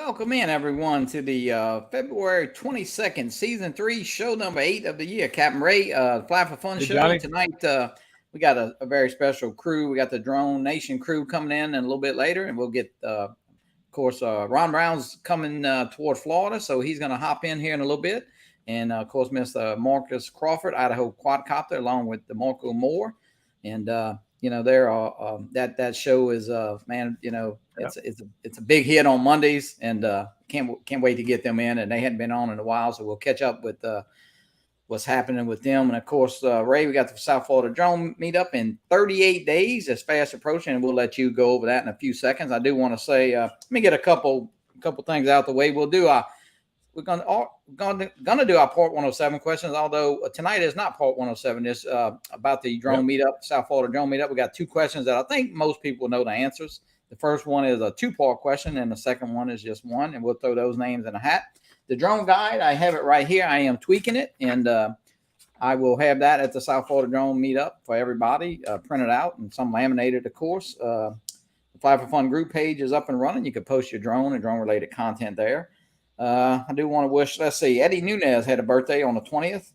welcome in everyone to the February 22nd, Season 3, Show number 8 of the year. CaptainRay, Fly for Fun Hey, show. Johnny. Tonight, we got a very special crew. We got the DroneNation crew coming in a little bit later, and we'll get, of course, Ron Brown's coming toward Florida, so he's going to hop in here in a little bit. And, of course, Mr. Marcus Crawford, Idaho quadcopter, along with DeMarco Moore. And, they're that show is man, it's a big hit on Mondays, and can't wait to get them in. And they hadn't been on in a while, so we'll catch up with what's happening with them. And of course, Ray, we got the South Florida drone meetup in 38 days. It's fast approaching, and we'll let you go over that in a few seconds. I do want to say, let me get a couple things out the way. We're gonna do our Part 107 questions, although tonight is not Part 107. It's about the drone meetup, South Florida drone meetup. We got two questions that I think most people know the answers. The first one is a two-part question, and the second one is just one, and we'll throw those names in a hat. The drone guide, I have it right here. I am tweaking it, and I will have that at the South Florida drone meetup for everybody, printed out and some laminated, of course. The Fly for Fun group page is up and running. You can post your drone and drone-related content there. I do want to wish, let's see, Eddie Nunez had a birthday on the 20th.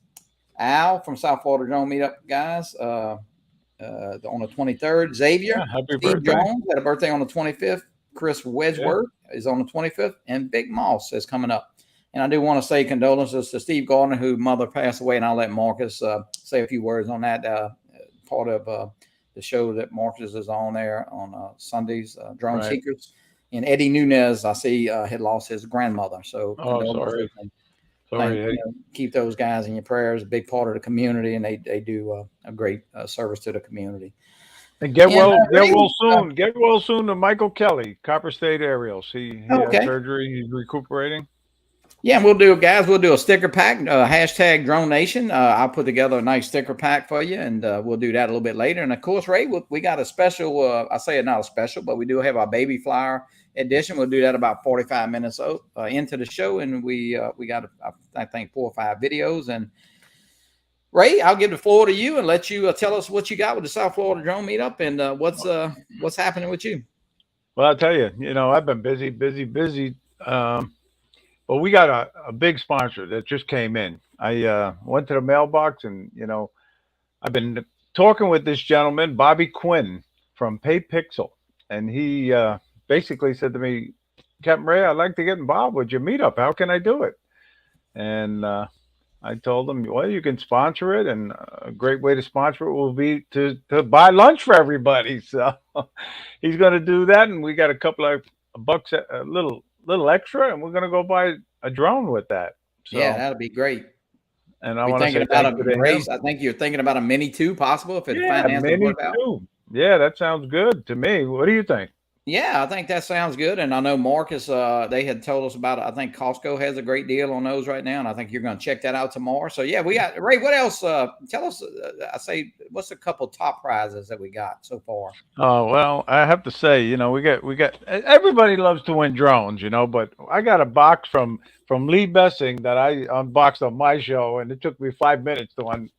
Al from South Florida Drone Meetup, guys, on the 23rd. Xavier, Happy Steve birthday. Jones had a birthday on the 25th. Chris Wedgeworth is on the 25th. And Big Moss is coming up. And I do want to say condolences to Steve Gardner, whose mother passed away, and I'll let Marcus say a few words on that. Part of the show that Marcus is on there on Sundays, Drone Seekers. And Eddie Nunez, I see, had lost his grandmother. So, sorry. Sorry, keep those guys in your prayers. A big part of the community, and they do a great service to the community. And get well soon. Get well soon to Michael Kelly, Copper State Aerials. He had surgery. He's recuperating. Yeah, and we'll do a sticker pack, hashtag DroneNation. I'll put together a nice sticker pack for you, and we'll do that a little bit later. And of course, Ray, we got a special, I say it not a special, but we do have our baby flyer edition. We'll do that about 45 minutes into the show, and we got, I think, 4 or 5 videos. And Ray, I'll give the floor to you and let you tell us what you got with the South Florida Drone Meetup and what's happening with you. Well, I'll tell you, I've been busy. But we got a big sponsor that just came in. I went to the mailbox and, I've been talking with this gentleman, Bobby Quinn from PayPixel. And he basically said to me, Captain Ray, I'd like to get involved with your meetup. How can I do it? And I told him, well, you can sponsor it. And a great way to sponsor it will be to buy lunch for everybody. So he's going to do that. And we got a couple of bucks, a little extra, and we're going to go buy a drone with that. So, yeah, that'll be great. And I want to say about a race. I think you're thinking about a Mini 2 possible if Mini 2. Yeah, that sounds good to me. What do you think? Yeah, I think that sounds good. And I know Marcus, they had told us about it. I think Costco has a great deal on those right now, and I think you're going to check that out tomorrow. So yeah, we got Ray. What else? Tell us. I say, what's a couple top prizes that we got so far? Oh well, I have to say, we got. Everybody loves to win drones, but I got a box from Lee Bessing that I unboxed on my show, and it took me 5 minutes to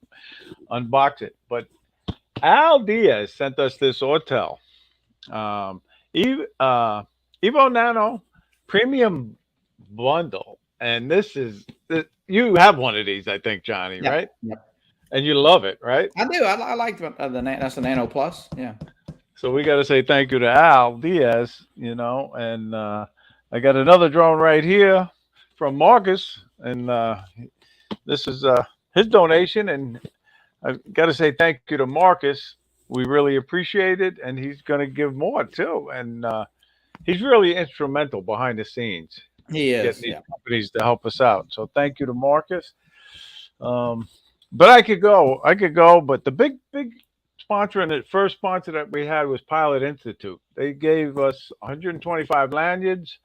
unbox it. But Al Diaz sent us this Autel. Evo Nano Premium Bundle, and you have one of these, I think, Johnny, right? Yep. And you love it, right? I do. I like that's the Nano Plus. Yeah. So we got to say thank you to Al Diaz, and I got another drone right here from Marcus, and this is his donation, and I got to say thank you to Marcus. We really appreciate it, and he's going to give more too. And he's really instrumental behind the scenes. He is getting these companies to help us out. So thank you to Marcus. But I could go, but the big sponsor and the first sponsor that we had was Pilot Institute. They gave us 125 lanyards,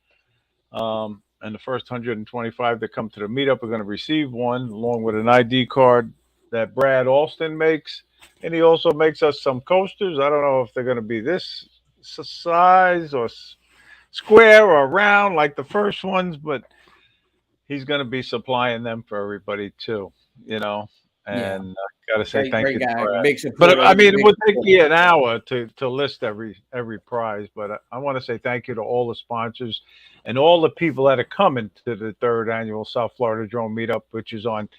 and the first 125 that come to the meetup are going to receive one, along with an ID card that Brad Alston makes. And he also makes us some coasters. I don't know if they're going to be this size or square or round like the first ones, but he's going to be supplying them for everybody too, Yeah. and got to say thank Great you to guy. Brad. Big But supporter. I He's a mean, it big would take supporter. me an hour to list every prize. But I want to say thank you to all the sponsors and all the people that are coming to the third annual South Florida Drone Meetup, which is on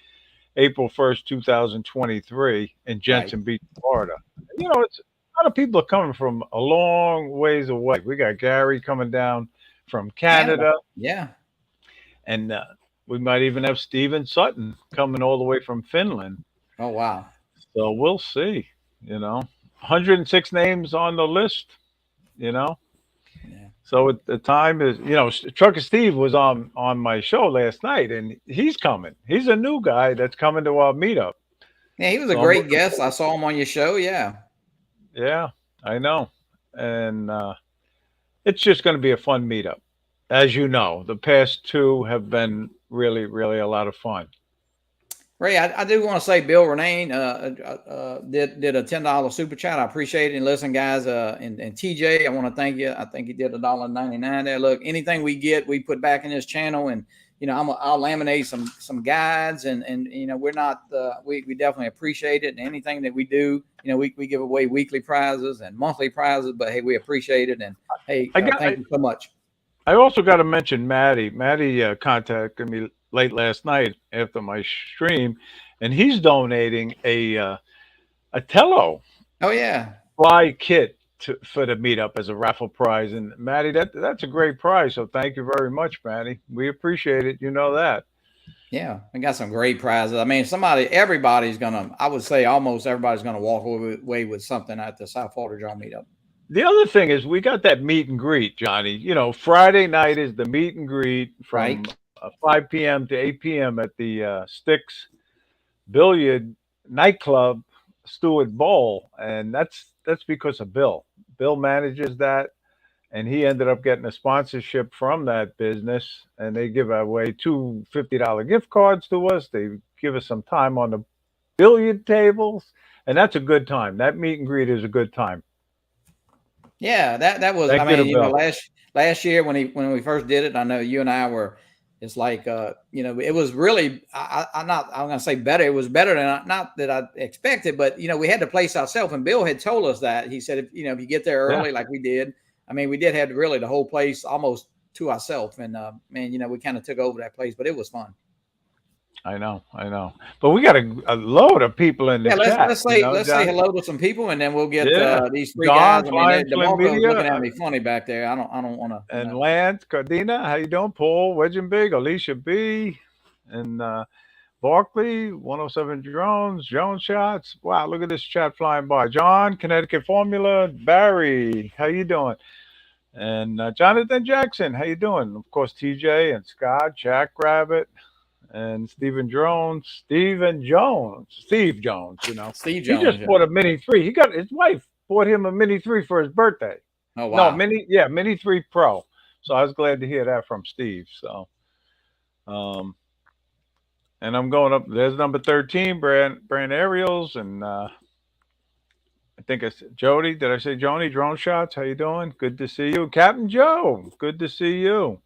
April 1st, 2023 in Right. Jensen Beach, Florida. It's a lot of people are coming from a long ways away. We got Gary coming down from Canada. Canada, Yeah. and we might even have Steven Sutton coming all the way from Finland. Oh, wow. So we'll see. You know, 106 names on the list. You know, Yeah. so the time is. Trucker Steve was on my show last night, and he's coming. He's a new guy that's coming to our meetup. Yeah, he was a So I'm great looking guest. I forward. saw him on your show. Yeah. Yeah, I know, and it's just going to be a fun meetup. As you know, the past two have been really, really a lot of fun. Ray, I do want to say Bill Renane did a $10 super chat. I appreciate it. And listen, guys, and TJ, I want to thank you. I think he did $1.99 there. Look, anything we get, we put back in this channel, and I'll laminate some guides, and we're not we definitely appreciate it. And anything that we do, we give away weekly prizes and monthly prizes. But hey, we appreciate it, and hey, thank you so much. I also got to mention Maddie. Maddie contacted me late last night after my stream, and he's donating a Tello Oh yeah. fly kit for the meetup as a raffle prize. And Maddie, that's a great prize. So thank you very much, Maddie. We appreciate it. You know that. Yeah, we got some great prizes. I mean, everybody's gonna. I would say almost everybody's gonna walk away with something at the South Florida Drone Meetup. The other thing is we got that meet and greet, Johnny. Friday night is the meet and greet from Right. 5 p.m. to 8 p.m. at the Sticks Billiard Nightclub, Stewart Bowl, and that's because of Bill. Bill manages that, and he ended up getting a sponsorship from that business, and they give away two $50 gift cards to us. They give us some time on the billiard tables, and that's a good time. That meet and greet is a good time. Yeah, that was. I Thank you to mean, Bill. last year when we first did it, I know you and I were. It's like it was really. I'm gonna say better. It was better than not that I expected, but we had the place ourselves, and Bill had told us that. He said if you get there Yeah. early like we did. I mean, we did have really the whole place almost to ourselves, and man, we kind of took over that place, but it was fun. I know. But we got a load of people in the Yeah, chat. let's say Johnny? hello to some people, and then we'll get Yeah. these three John, guys. I Flying mean, Flynn DeMarco's Media, looking at me funny back there. I don't want to. and Lance, Cardina, how you doing? Paul, Wedgenbig, Alicia B, and Barkley, 107 Drones, Jones Shots. Wow, look at this chat flying by. John, Connecticut Formula, Barry, how you doing? And Jonathan Jackson, how you doing? Of course, TJ and Scott, Jack Rabbit, and Steve Jones. Steve Jones, Steve he Jones. just Yeah. bought a Mini 3. He got his wife bought him a Mini 3 for his birthday. Oh No, wow. Mini 3 Pro. So I was glad to hear that from Steve. So, and I'm going up. There's number 13, Brand Aerials, and I think it's Jody. Did I say Joni? Drone Shots. How you doing? Good to see you, Captain Joe. Good to see you.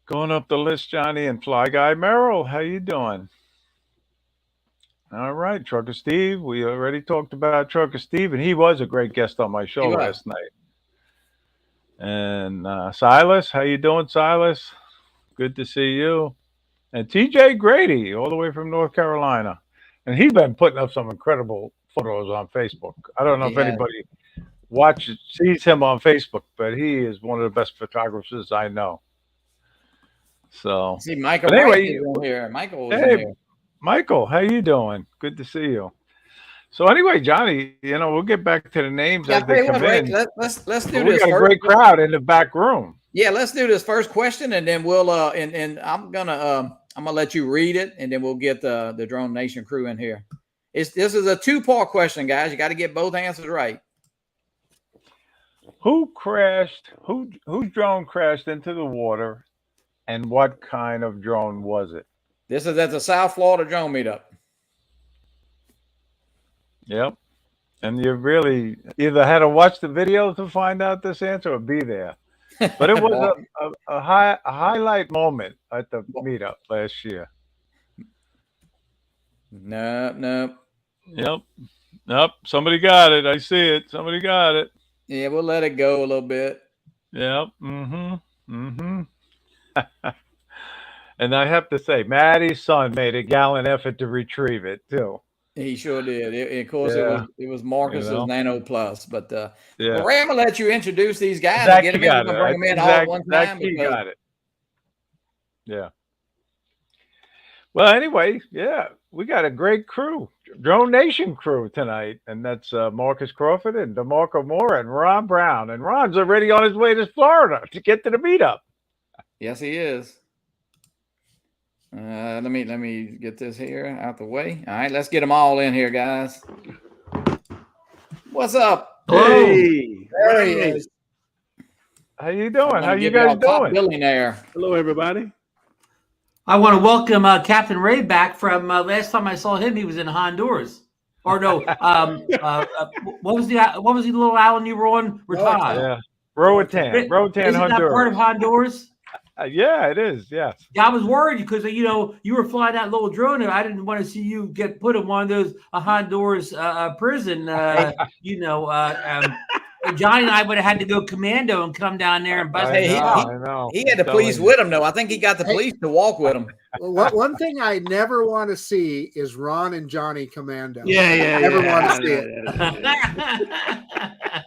Going up the list, Johnny and Fly Guy Merrill. How you doing? All right, Trucker Steve. We already talked about Trucker Steve, and he was a great guest on my show He was. last night. And Silas, how you doing, Silas? Good to see you. And TJ Grady, all the way from North Carolina. And he's been putting up some incredible photos on Facebook. I don't know if Yeah. anybody sees him on Facebook, but he is one of the best photographers I know. So, See, Michael but anyway, Wright is in here. Michael was in hey, here. Michael, how you doing? Good to see you. So anyway, Johnny, we'll get back to the names Yeah, as they come Ray, in. let's do But we this got a first. great crowd in the back room. Yeah, let's do this first question, and then we'll and I'm gonna let you read it, and then we'll get the DroneNation crew in here. This is a two-part question, guys. You got to get both answers right. Who crashed? Whose drone crashed into the water, and what kind of drone was it? This is at the South Florida Drone Meetup. Yep. And you really either had to watch the video to find out this answer or be there. But it was a highlight moment at the meetup last year. Nope. Yep. Somebody got it. I see it. Somebody got it. Yeah, we'll let it go a little bit. Yep. And I have to say, Maddie's son made a gallant effort to retrieve it too. He sure did. Of course, Yeah. it was Marcus's Nano Plus. But well, Yeah. Ray, I'm gonna let you introduce these guys and get Zachy them in. We're got gonna it. bring I them in think all at one time. Zachy got it. Yeah. Well, anyway, yeah, we got a great crew, DroneNation crew tonight, and that's Marcus Crawford and DeMarco Moore and Ron Brown. And Ron's already on his way to Florida to get to the meetup. Yes, he is. Let me get this here out the way. All right, let's get them all in here, guys. What's up? Hey, There he is. How you doing? How you Give guys y'all top doing? billing there. hello, everybody. I want to welcome CaptainRay back from last time I saw him. He was in Honduras, or no? What was the little island you were on? Rotad. Yeah, Roatan, Isn't Honduras. that part of Honduras? Yeah, it is. Yes. Yeah, I was worried because you were flying that little drone, and I didn't want to see you get put in one of those Honduras prison. Johnny and I would have had to go commando and come down there and bust. Hey, I know. He had the police with him, though. I think he got the police to walk with him. Well, one thing I never want to see is Ron and Johnny Commando. Yeah. Never want to see it.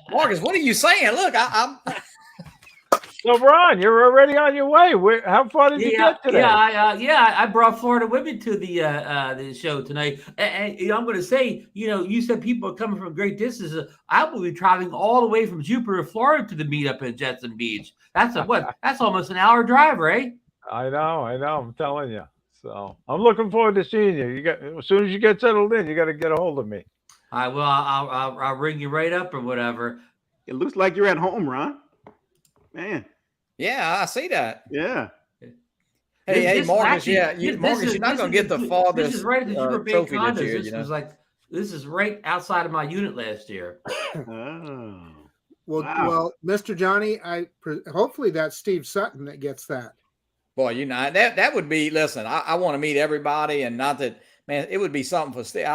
Marcus, what are you saying? Look, I'm. So, Ron, you're already on your way. How far did you get today? I brought Florida with me to the show tonight. And I'm going to say, you said people are coming from great distances. I will be traveling all the way from Jupiter, Florida, to the meetup in Jetson Beach. That's That's almost an hour drive, right? I know. I'm telling you. So I'm looking forward to seeing you. As soon as you get settled in, you got to get a hold of me. I will. I'll ring you right up or whatever. It looks like you're at home, Ron. Man. Yeah, I see that. Yeah. Hey, Marcus. Actually, Marcus, you're not going to get the farthest. This is right at the Jupiter Bay trophy condos. this year. This is right outside of my unit last year. Oh. Well, Wow. well, Mr. Johnny, hopefully that's Steve Sutton that gets that. Boy, that would be. Listen, I want to meet everybody, and not that, man. It would be something for Steve.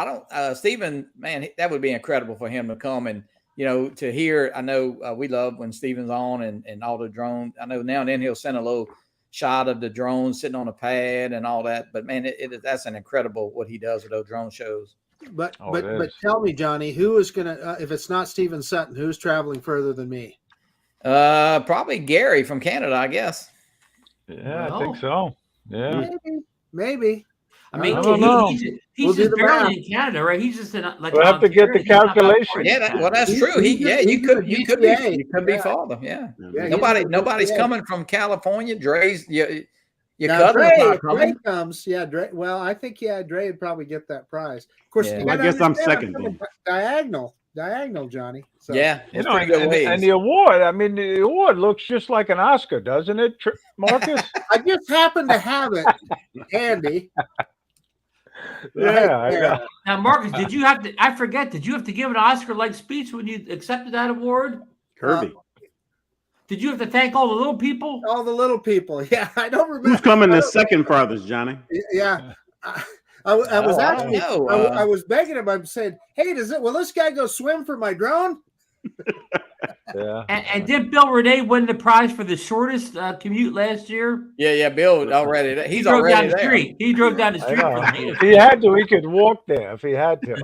Stephen, man, that would be incredible for him to come and to hear. I know we love when Stephen's on and all the drones. I know now and then he'll send a little shot of the drone sitting on a pad and all that. But man, that's an incredible what he does with those drone shows. But tell me, Johnny, who is gonna if it's not Stephen Sutton, who's traveling further than me? Probably Gary from Canada, I guess. Yeah, I think so. Yeah, Maybe. I mean, I don't know. he's just barely in Canada, right? He's just in we'll have to get the calculation. Yeah, that's true. You could be farther. Yeah. Nobody's coming from California. Dre's your cousin's not coming. Dre comes. Yeah, Dre. Well, I think Dre would probably get that prize. Of course, Yeah. you gotta I guess I'm understand, second. Diagonal, Johnny. So. Yeah, it's pretty good ways. And the award, the award looks just like an Oscar, doesn't it, Marcus? I just happen to have it handy. Yeah, I know. Now, Marcus, did you have to? I forget. Did you have to give an Oscar-like speech when you accepted that award? Kirby. Did you have to thank all the little people? All the little people. Yeah, I don't remember. Who's coming the second farthest, Johnny? Yeah. I was begging him. I said, "Hey, will this guy go swim for my drone?" Yeah. And did Bill Renee win the prize for the shortest commute last year? Yeah, Bill already. He drove already down the there. street. He drove down the street. If he had to, he could walk there if he had to.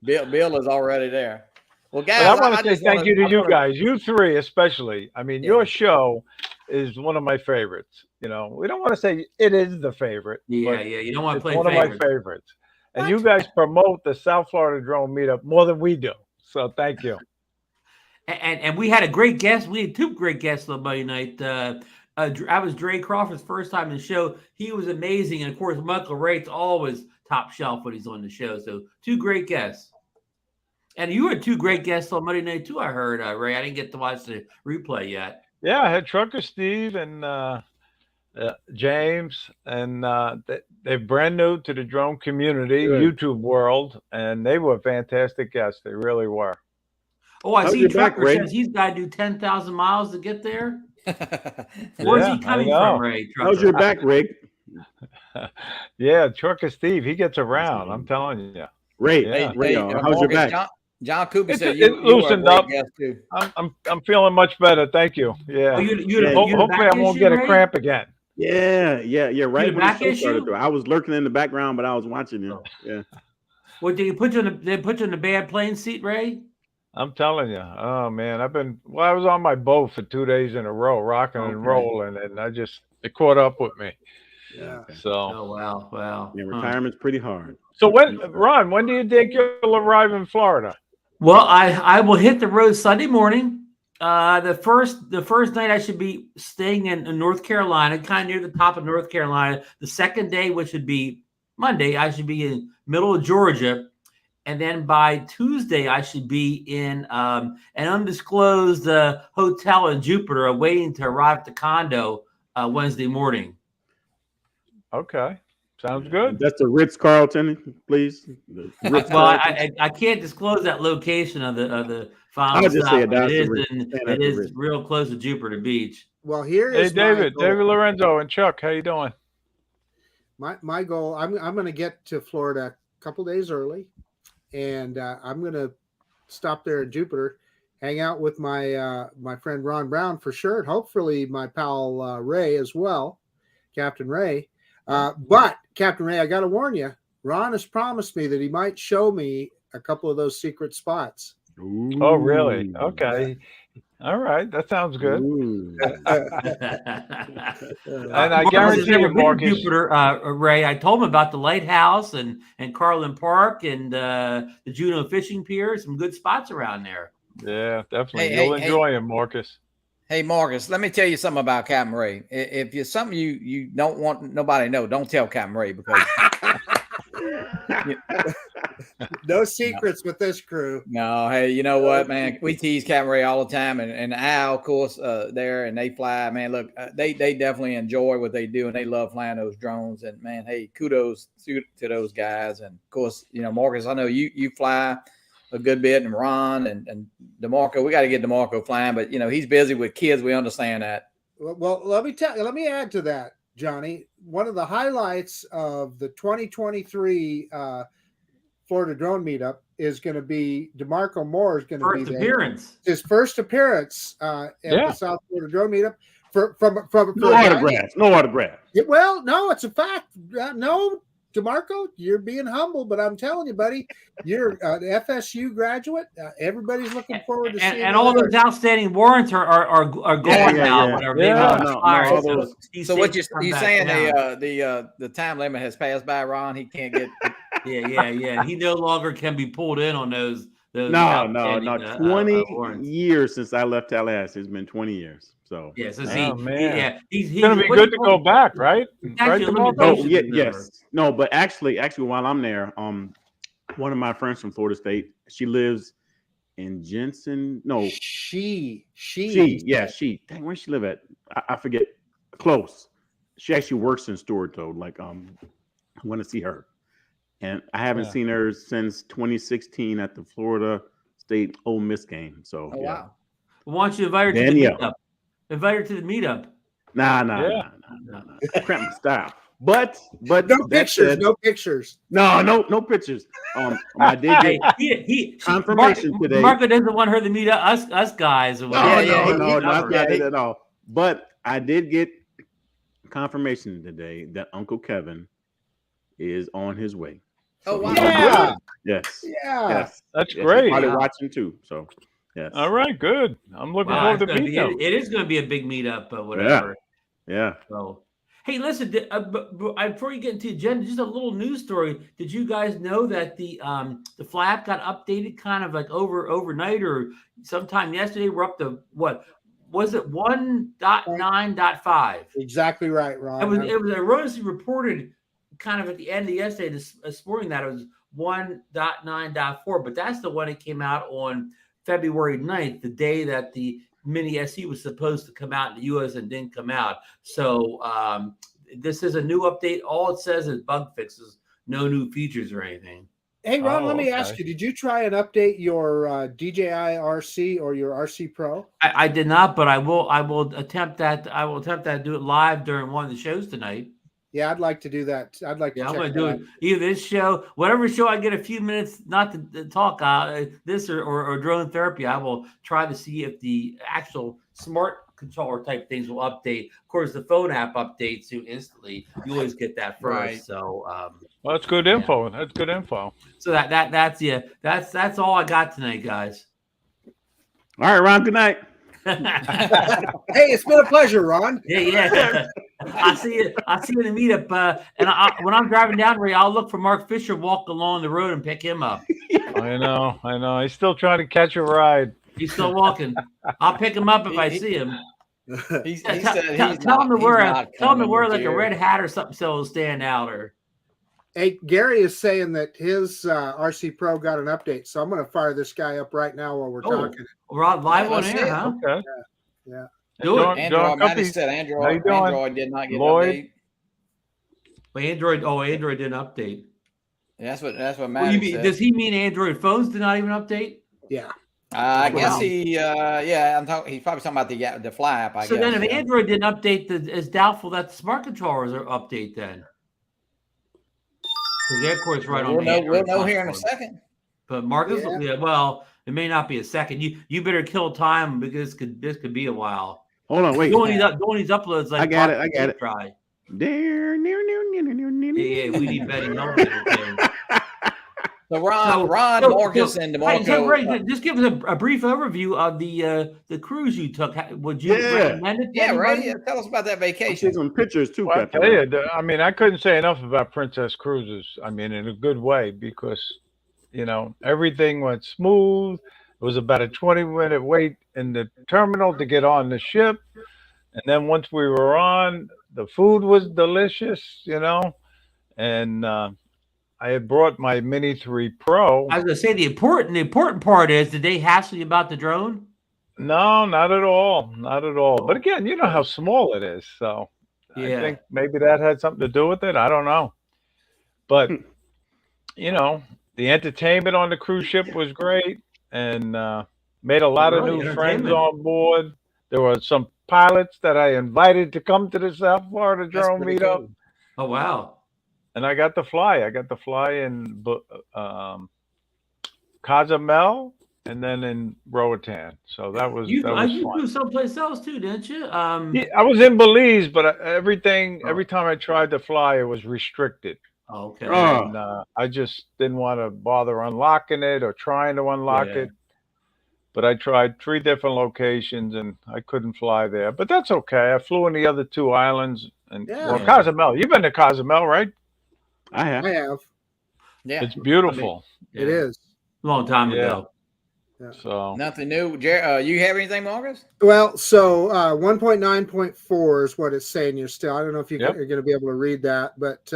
Bill is already there. Well, guys, I want to say thank you to you guys, you three especially. I mean, your show is one of my favorites. We don't want to say it is the favorite. Yeah. You don't want to play one of my favorites. And you guys promote the South Florida Drone Meetup more than we do. So thank you. And we had a great guest. We had two great guests on Monday night. I was Dre Crawford's first time in the show. He was amazing. And, of course, Michael Wright's always top shelf when he's on the show. So two great guests. And you had two great guests on Monday night, too, I heard, Ray. I didn't get to watch the replay yet. Yeah, I had Trucker Steve and James. And they're brand new to the drone community, YouTube world. And they were fantastic guests. They really were. Oh, I see Trucker says he's got to do 10,000 miles to get there. Where's he coming from, Ray? Trucker? How's your back, Rick? Yeah, Trucker Steve, he gets around. I'm telling you. Ray, Yeah. Ray, how's your back? John Cooper said It you were a loosened great up. guest too. I'm feeling much better. Thank you. Yeah. Oh, you had a Hopefully back I won't issue, get a Ray? cramp again. Yeah. Right had a when the back show started, issue? though, I was lurking in the background, but I was watching you. Oh. Yeah. Well, did they put you in the bad plane seat, Ray? I'm telling you. Oh man, I was on my boat for 2 days in a row, rocking and rolling, and it caught up with me. Yeah. So. Oh wow. Yeah, retirement's pretty hard. So Ron, when do you think you'll arrive in Florida? Well, I will hit the road Sunday morning. The first night I should be staying in North Carolina, kind of near the top of North Carolina. The second day, which would be Monday, I should be in middle of Georgia. And then by Tuesday, I should be in an undisclosed hotel in Jupiter, waiting to arrive at the condo Wednesday morning. Okay, sounds good. That's the Ritz-Carlton, please. Well, I can't disclose that location of the final I'll just stop, say but it is real close to Jupiter Beach. Well, here Hey, is David Lorenzo and Chuck, how you doing? my goal. I'm going to get to Florida a couple days early, and I'm going to stop there in Jupiter, hang out with my my friend Ron Brown for sure, and hopefully my pal Ray as well, Captain Ray. But Captain Ray, I got to warn you, Ron has promised me that he might show me a couple of those secret spots. Ooh. Oh, really? Okay. All right, that sounds good. And I guarantee you, Marcus, Jupiter, Ray, I told him about the lighthouse and Carlin Park and the Juneau fishing pier. Some good spots around there. Yeah, definitely. You'll enjoy him, Marcus. Hey, Marcus, let me tell you something about Captain Ray. If you're something you don't want nobody to know, don't tell Captain Ray because no secrets with this crew. No, hey, you know what, man? We tease Captain Ray all the time, and Al, of course, there, and they fly. Man, look, they definitely enjoy what they do, and they love flying those drones. And man, hey, kudos to those guys. And of course, you know, Marcus, I know you fly a good bit, and Ron and DeMarco. We got to get DeMarco flying, but you know he's busy with kids. We understand that. Well, let me add to that, Johnny. One of the highlights of the 2023 Florida Drone Meetup is going to be DeMarco Moore is going to be there. His first appearance at the South Florida Drone Meetup. From no autographs. Well, no, it's a fact. No, DeMarco, you're being humble, but I'm telling you, buddy, you're an FSU graduate. Everybody's looking forward to seeing you. And all those outstanding warrants are gone now. So what you saying? The time limit has passed by, Ron. He can't get. Yeah. He no longer can be pulled in on those. No. 20 years since I left Tallahassee. It's been 20 years. So he's gonna be good to go back, right? Yes. No, but actually, while I'm there, one of my friends from Florida State, she lives in Jensen. No, she. Dang, where she live at? I forget. Close. She actually works in Stewart, though. Like, I want to see her, and I haven't seen her since 2016 at the Florida State Ole Miss game. So, wow. Why don't you invite her to the meetup? Invite her to the meetup. Nah. Cramp my style. But no pictures. No pictures. I did get confirmation today. Marco doesn't want her to meet us guys. No, not at all. But I did get confirmation today that Uncle Kevin is on his way. Oh wow! Yeah. Yes. That's great. He's probably watching too. So. Yes. All right, good. I'm looking forward to meeting. It is going to be a big meetup, whatever. Yeah. So, hey, listen. Before you get into the agenda, just a little news story. Did you guys know that the flap got updated, kind of like overnight or sometime yesterday? We're up to what was it 1.9.5? Exactly right, Ron. It was erroneously reported, kind of at the end of yesterday, this morning that it was 1.9.4, but that's the one that came out on February 9th, the day that the Mini SE was supposed to come out in the U.S. and didn't come out. So this is a new update. All it says is bug fixes, no new features or anything. Hey, Ron, let me ask you, did you try and update your DJI RC or your RC Pro? I did not, but I will attempt that. I will attempt that, do it live during one of the shows tonight. Yeah, I'd like to do that. I'd like to I'm check going to that do out. it. Either this show, whatever show I get a few minutes not to talk, this or drone therapy, I will try to see if the actual smart controller type things will update. Of course, the phone app updates you instantly. You always get that first. Right. So, Well, that's good info. That's good info. So that's all I got tonight, guys. All right, Ron. Good night. Hey, it's been a pleasure, Ron. Yeah. I see you in the meetup. And when I'm driving down, Ray, I'll look for Mark Fisher, walk along the road, and pick him up. I know. He's still trying to catch a ride. He's still walking. I'll pick him up if I see him. Tell him to wear like a red hat or something so it'll stand out. Or Hey, Gary is saying that his RC Pro got an update, so I'm going to fire this guy up right now while we're talking. We're on live on let's air, see it. huh? Okay. Yeah. Do it. Android, Matty Cuppy, said how you doing? Android did not get Lloyd? an update. Well, Android didn't update. That's what Well, Matty said. does he mean Android phones did not even update? Yeah. I guess Wow. he's probably talking about the Fly app. I So guess. then, if yeah. Android didn't update, it's doubtful that the smart controllers are update then. Because they're, of course, right on. We'll know here in a second. But Marcus, Yeah. well, it may not be a second. You better kill time because this could be a while. Hold on, wait. Doing these uploads like I got it. Try. Yeah, Yeah, we need Betty Helm. So Ron, Marcus, and DeMarco. So Ray, just give us a brief overview of the cruise you took. Would you recommend it? To Yeah, anybody? Ray, tell us about that I'll vacation. take some pictures too, Well, I Captain. tell you, I mean, I couldn't say enough about Princess Cruises. I mean, in a good way, because, everything went smooth. It was about a 20-minute wait in the terminal to get on the ship. And then once we were on, the food was delicious, and I had brought my Mini 3 Pro. I was going to say the important part is, did they hassle you about the drone? No, not at all. Not at all. But again, you know how small it is. So I think maybe that had something to do with it. I don't know. But, the entertainment on the cruise ship was great, and made a lot of new friends on board. There were some pilots that I invited to come to the South Florida drone meetup. Cool. Oh, wow. And I got to fly. I got to fly in Cozumel and then in Roatan. So that was You fun. flew someplace else too, didn't you? Yeah, I was in Belize, but every time I tried to fly, it was restricted. Okay. And I just didn't want to bother unlocking it or trying to unlock it. But I tried 3 different locations and I couldn't fly there. But that's okay. I flew in the other 2 islands. And Cozumel. You've been to Cozumel, right? I have. Yeah, It's beautiful. It is. Long time ago. Yeah. So nothing new. You have anything, Marcus? Well, so 1.9.4 is what it's saying here still. I don't know if you're going to be able to read that, but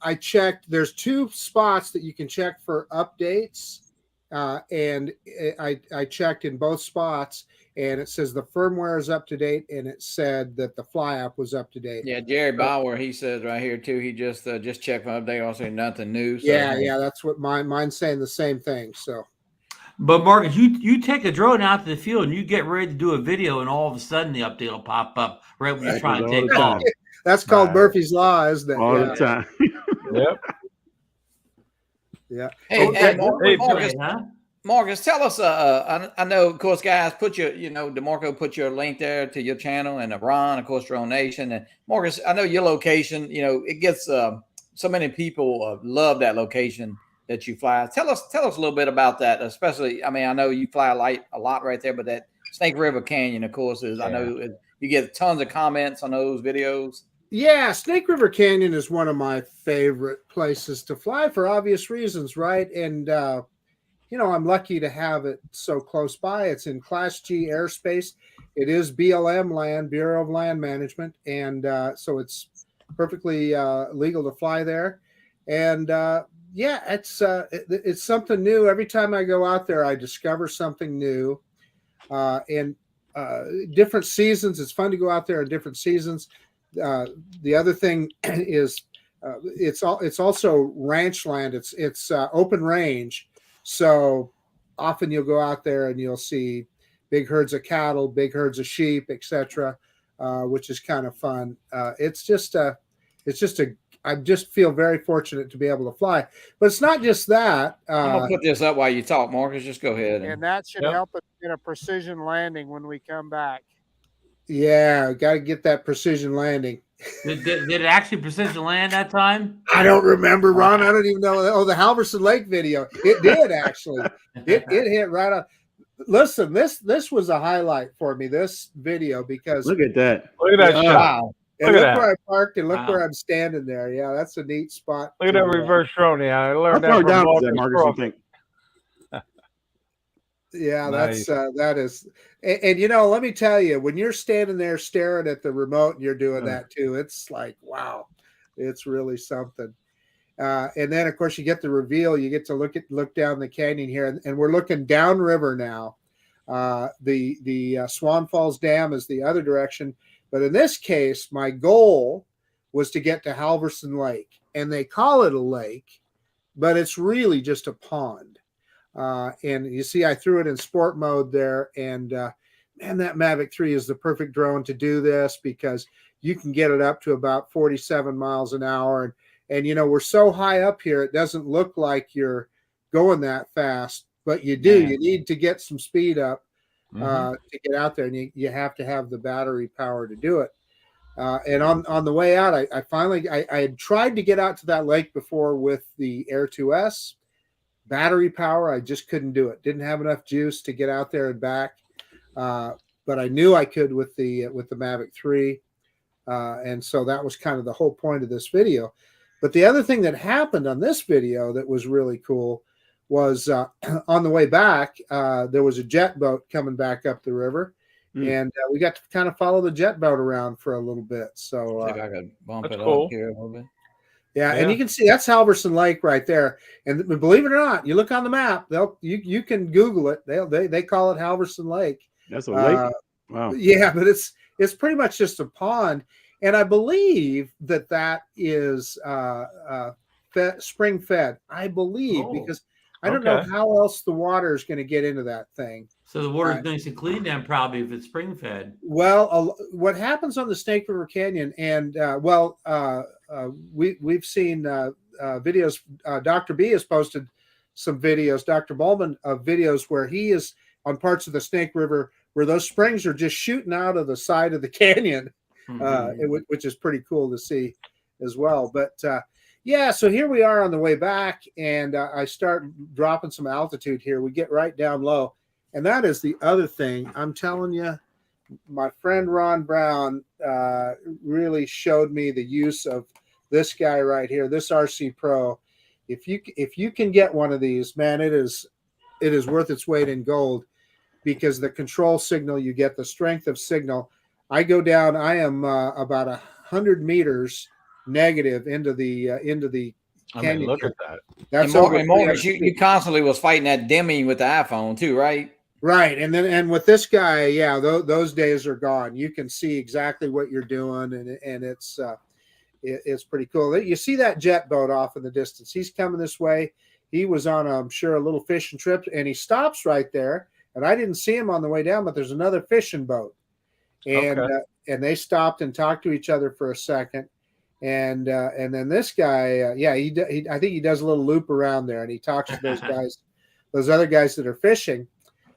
I checked. There's 2 spots that you can check for updates, and I checked in both spots, and it says the firmware is up to date, and it said that the Fly app was up to date. Yeah, Jerry Bauer, he says right here too. He just checked for update. Also, nothing new. So. Yeah, that's what mine's saying the same thing. So. But Marcus, you take a drone out to the field and you get ready to do a video, and all of a sudden the update will pop up right when you're trying to take off. That's called Murphy's Law, isn't it? All the time. Yep. Yeah. Hey, Marcus, Marcus, tell us. I know, of course, guys, DeMarco put your link there to your channel, and Ron, of course, DroneNation, and Marcus. I know your location. It gets so many people love that location that you fly. Tell us a little bit about that, especially. I mean, I know you fly a lot right there, but that Snake River Canyon, of course, is. I know you get tons of comments on those videos. Yeah, Snake River Canyon is one of my favorite places to fly for obvious reasons, right? And I'm lucky to have it so close by. It's in Class G airspace. It is BLM land, Bureau of Land Management, and so it's perfectly legal to fly there. And it's something new. Every time I go out there, I discover something new. And different seasons, it's fun to go out there in different seasons. The other thing is it's also ranch land. It's open range. So often you'll go out there and you'll see big herds of cattle, big herds of sheep, etc. which is kind of fun. I just feel very fortunate to be able to fly. But it's not just that. I'm gonna put this up while you talk, Marcus. Just go ahead. And that should help us get a precision landing when we come back. Yeah, got to get that precision landing. Did it actually precision land that time? I don't remember, Ron. I don't even know. Oh, the Halverson Lake video. It did actually. It hit right on. Listen, this was a highlight for me, this video, because look at that. Look at that shot. Wow. And look where I parked and look where I'm standing there. Yeah, that's a neat spot. Look at that reverse drone. Yeah, I learned How that far from down is that, Marcus, you think? Yeah, Nice. that is, and you know, let me tell you, when you're standing there staring at the remote and you're doing that too, it's like, wow, it's really something. And then of course you get the reveal, you get to look down the canyon here, and we're looking downriver now. The Swan Falls Dam is the other direction, but in this case, my goal was to get to Halverson Lake, and they call it a lake, but it's really just a pond. And you see, I threw it in sport mode there, and man, that Mavic 3 is the perfect drone to do this, because you can get it up to about 47 miles an hour. And you know, we're so high up here, it doesn't look like you're going that fast, but you do. You need to get some speed up to get out there, and you have to have the battery power to do it. And on the way out, I finally had tried to get out to that lake before with the Air 2S. Battery power, I just couldn't do it. Didn't have enough juice to get out there and back. But I knew I could with the Mavic 3. And so that was kind of the whole point of this video. But the other thing that happened on this video that was really cool was on the way back, there was a jet boat coming back up the river. And we got to kind of follow the jet boat around for a little bit. So see if I could bump it cool. up here a little bit. Yeah, and you can see that's Halverson Lake right there. And believe it or not, you look on the map, you can Google it. They call it Halverson Lake. That's a lake. Wow. Yeah, but it's pretty much just a pond, and I believe that is spring fed. I believe because I don't know how else the water is going to get into that thing. So the water's nice and clean then, probably, if it's spring fed. Well, what happens on the Snake River Canyon, and we've seen videos. Dr. B has posted some videos, Dr. Ballman, of videos where he is on parts of the Snake River where those springs are just shooting out of the side of the canyon, which is pretty cool to see as well. But yeah, so here we are on the way back, and I start dropping some altitude here. We get right down low. And that is the other thing. I'm telling you, my friend Ron Brown really showed me the use of this guy right here, this RC Pro. If you can get one of these, man, it is worth its weight in gold, because the control signal you get, the strength of signal. I go down. I am about 100 meters negative into the canyon. I mean, look at that. That's and Morgan, you constantly was fighting that dimming with the iPhone too, right? Right, and with this guy, yeah, those days are gone. You can see exactly what you're doing, and it's pretty cool. You see that jet boat off in the distance. He's coming this way. He was on, I'm sure, a little fishing trip, and he stops right there. And I didn't see him on the way down, but there's another fishing boat, and they stopped and talked to each other for a second, and then this guy, I think he does a little loop around there, and he talks to those guys, those other guys that are fishing.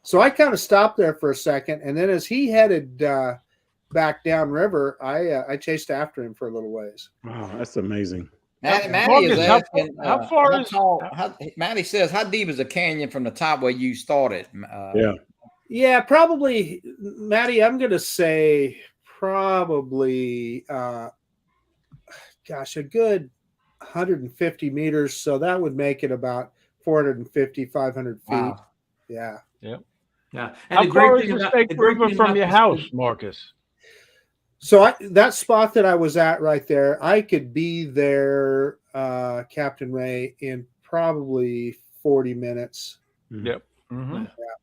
So I kind of stopped there for a second, and then as he headed back downriver, I chased after him for a little ways. Wow, that's amazing. Maddie is asking, how far is Maddie says, how deep is the canyon from the top where you started? Yeah, probably, Maddie, I'm going to say probably, a good 150 meters. So that would make it about 450, 500 feet. Wow. Yeah. Yep. Yeah. And how far is the Snake River from your house, Marcus? So that spot that I was at right there, I could be there, CaptainRay, in probably 40 minutes. Yep. Mm-hmm. Yeah.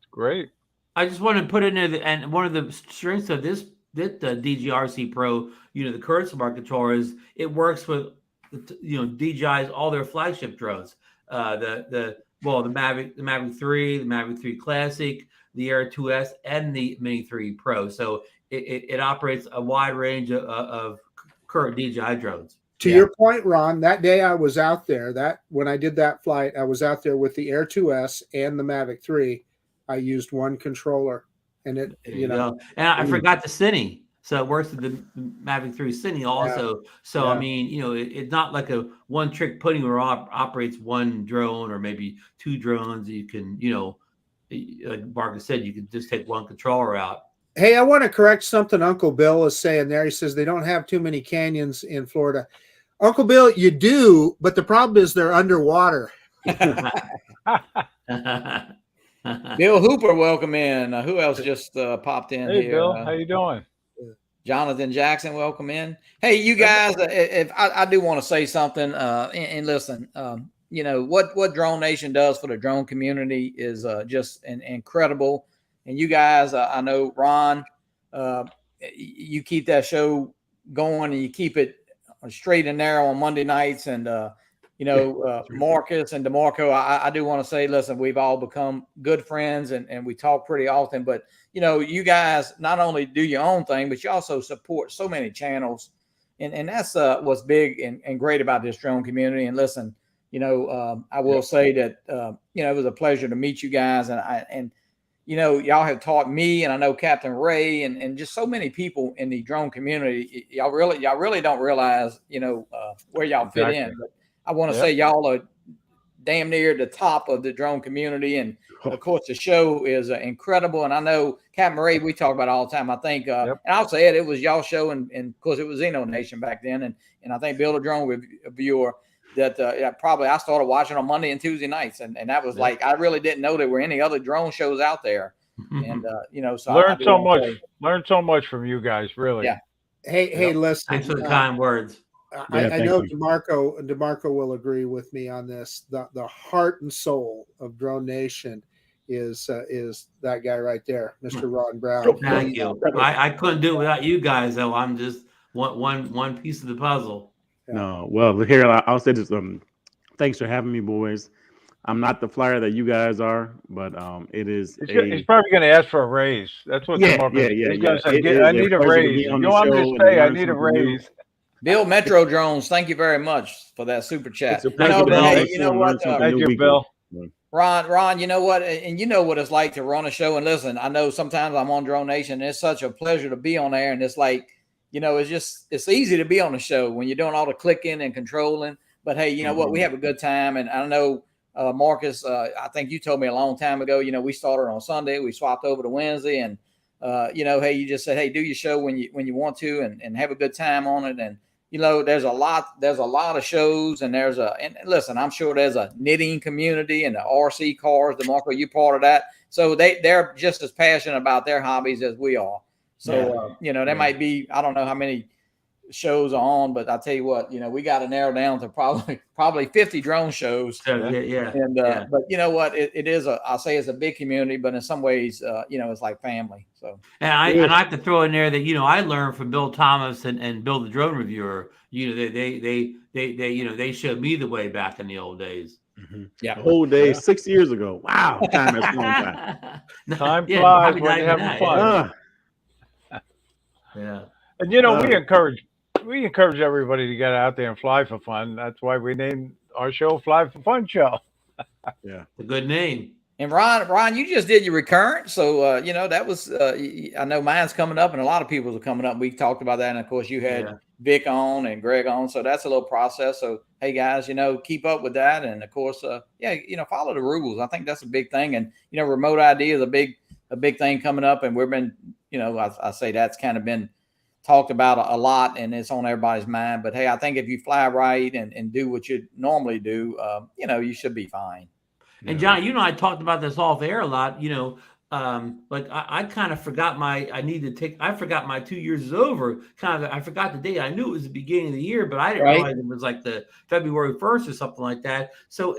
Great. I just want to put in there, and one of the strengths of the DJI Pro, the current smart controller, is it works with, DJI's all their flagship drones. The Mavic 3, the Mavic 3 Classic, the Air 2S, and the Mini 3 Pro. So it operates a wide range of current DJI drones. To your point, Ron, that day I was out there, when I did that flight, I was out there with the Air 2S and the Mavic 3. I used one controller, and there you know. And I forgot the Cine. So it works with the Mavic 3 Cine also. So, I mean, you know, it's not like a one-trick pony where operates one drone or maybe two drones. You can, you know, like Marcus said, you can just take one controller out. Hey, I want to correct something Uncle Bill is saying there. He says they don't have too many canyons in Florida. Uncle Bill, you do, but the problem is they're underwater. Bill Hooper, welcome in. Who else just popped in Hey, here? Bill, how you doing? Jonathan Jackson, welcome in. Hey, you guys, if I do want to say something, and listen, you know, what DroneNation does for the drone community is just incredible. And you guys, I know, Ron, you keep that show going and you keep it straight and narrow on Monday nights. And, you know, Marcus and DeMarco, I do want to say, listen, we've all become good friends and we talk pretty often. But, you know, you guys not only do your own thing, but you also support so many channels. And that's what's big and great about this drone community. And listen, you know, I will say that, you know, it was a pleasure to meet you guys. And you know, y'all have taught me, and I know CaptainRay and just so many people in the drone community. Y'all really don't realize, you know, where y'all fit in. But I want to say y'all are damn near the top of the drone community. And of course, the show is incredible. And I know CaptainRay, we talk about it all the time. I think, and I'll say it was y'all show, and of course, it was DroneNation back then. And I think Build a Drone Reviewer. That probably I started watching on Monday and Tuesday nights, and that was like I really didn't know there were any other drone shows out there, and you know, so learn so much from you guys, really. Yeah. Hey, listen. Thanks for the kind words. I know DeMarco will agree with me on this. The heart and soul of DroneNation is that guy right there, Mr. Ron Brown. Thank you. I couldn't do it without you guys, though. I'm just one piece of the puzzle. No, well, here I'll say this. Thanks for having me, boys. I'm not the flyer that you guys are, but it is. He's probably going to ask for a raise. That's what. Yeah. I need a raise. You want me to stay? I need a raise. Bill Metro Drones, thank you very much for that super chat. You know what? Thank you, Bill. Ron, you know what? And you know what it's like to run a show. And listen, I know sometimes I'm on DroneNation, and it's such a pleasure to be on there, and it's like, you know, it's easy to be on the show when you're doing all the clicking and controlling. But hey, you know what? We have a good time. And I know, Marcus, I think you told me a long time ago, you know, we started on Sunday, we swapped over to Wednesday, and you know, hey, you just said, hey, do your show when you want to and have a good time on it. And you know, there's a lot of shows, and and listen, I'm sure there's a knitting community and the RC cars. DeMarco, you part of that. So they're just as passionate about their hobbies as we are. So, you know, there might be, I don't know how many shows are on, but I'll tell you what, you know, we got to narrow down to probably 50 drone shows. But you know what, it is I'll say it's a big community, but in some ways, you know, it's like family. So, and I have to throw in there that, you know, I learned from Bill Thomas and Bill the Drone Reviewer. You know, they you know, they showed me the way back in the old days. Mm-hmm. Yeah, the whole day 6 years ago. Wow, time has flown by. Time flies when you're having fun. Yeah, and you know, we encourage everybody to get out there and fly for fun. That's why we named our show "Fly for Fun Show." Yeah, a good name. And Ron, you just did your recurrent, so you know that was. I know mine's coming up, and a lot of people's are coming up. We talked about that, and of course, you had Vic on and Greg on, so that's a little process. So hey, guys, you know, keep up with that, and of course, you know, follow the rules. I think that's a big thing, and you know, remote ID is a big thing coming up, and we've been. You know, I say that's kind of been talked about a lot, and it's on everybody's mind. But hey, I think if you fly right and do what you normally do, you know, you should be fine. And John, you know, I talked about this off air a lot. You know, like I kind of forgot I forgot my 2 years is over. I forgot the date. I knew it was the beginning of the year, but I didn't realize it was like the February 1st or something like that. So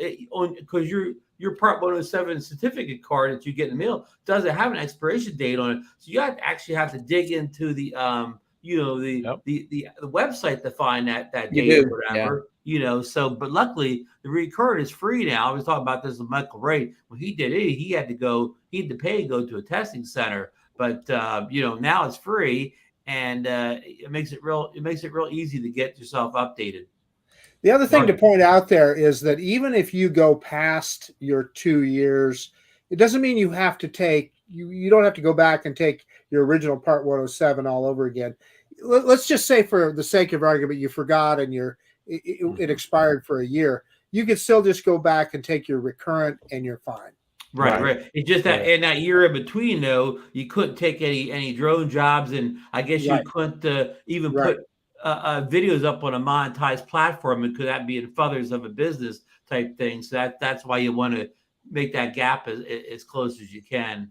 because your Part 107 certificate card that you get in the mail doesn't have an expiration date on it, so you actually have to dig into the you know, the website to find that date or whatever. You know, so but luckily the recurrent is free now. I was talking about this with Michael Ray when he did it. He had to pay to go to a testing center. but now it's free, and it makes it real easy to get yourself updated. The other thing to point out there is that even if you go past your 2 years, it doesn't mean you have to take, you don't have to go back and take your original Part 107 all over again. Let's just say, for the sake of argument, you forgot and it expired for a year. You could still just go back and take your recurrent and you're fine. Right. It's just that in that year in between, though, you couldn't take any drone jobs, and I guess you couldn't even put videos up on a monetized platform, because that'd be in feathers of a business type thing. So that's why you want to make that gap as close as you can.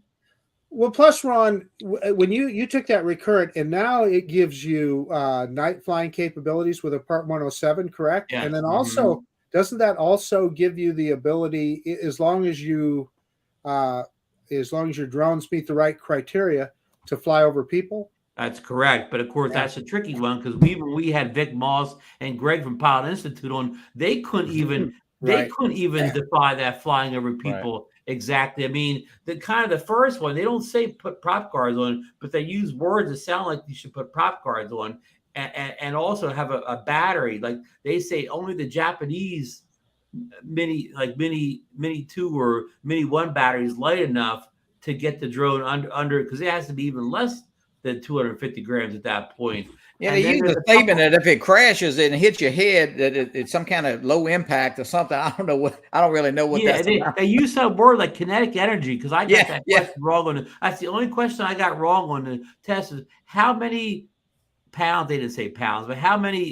Well, plus, Ron, when you took that recurrent, and now it gives you night flying capabilities with a Part 107, correct? Yeah. And then also, doesn't that also give you the ability, as long as your drones meet the right criteria, to fly over people? That's correct. But of course, that's a tricky one, because we had Vic Moss and Greg from Pilot Institute on. They couldn't even defy that flying over people exactly. I mean, the first one, they don't say put prop guards on, but they use words that sound like you should put prop guards on, and also have a battery. Like they say, only the Japanese mini 2 or mini 1 batteries light enough to get the drone under, because it has to be even less than 250 grams at that point. Yeah, they use the statement that if it crashes and hits your head, that it's some kind of low impact or something. I don't really know what that's about. They use some word like kinetic energy, because I got that question wrong on it. That's the only question I got wrong on the test, is how many pounds, they didn't say pounds, but how many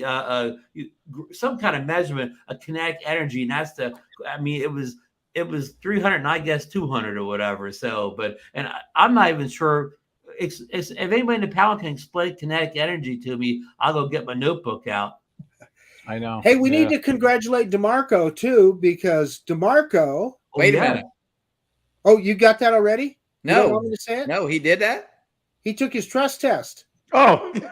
some kind of measurement of kinetic energy, and that's it was 300 and I guess 200 or whatever. So, and I'm not even sure. If anybody in the panel can explain kinetic energy to me, I'll go get my notebook out. I know. Hey, we need to congratulate DeMarco too, because DeMarco. Wait a minute. Oh, you got that already? No. You don't want me to say it? No, he did that. He took his trust test. Oh, good.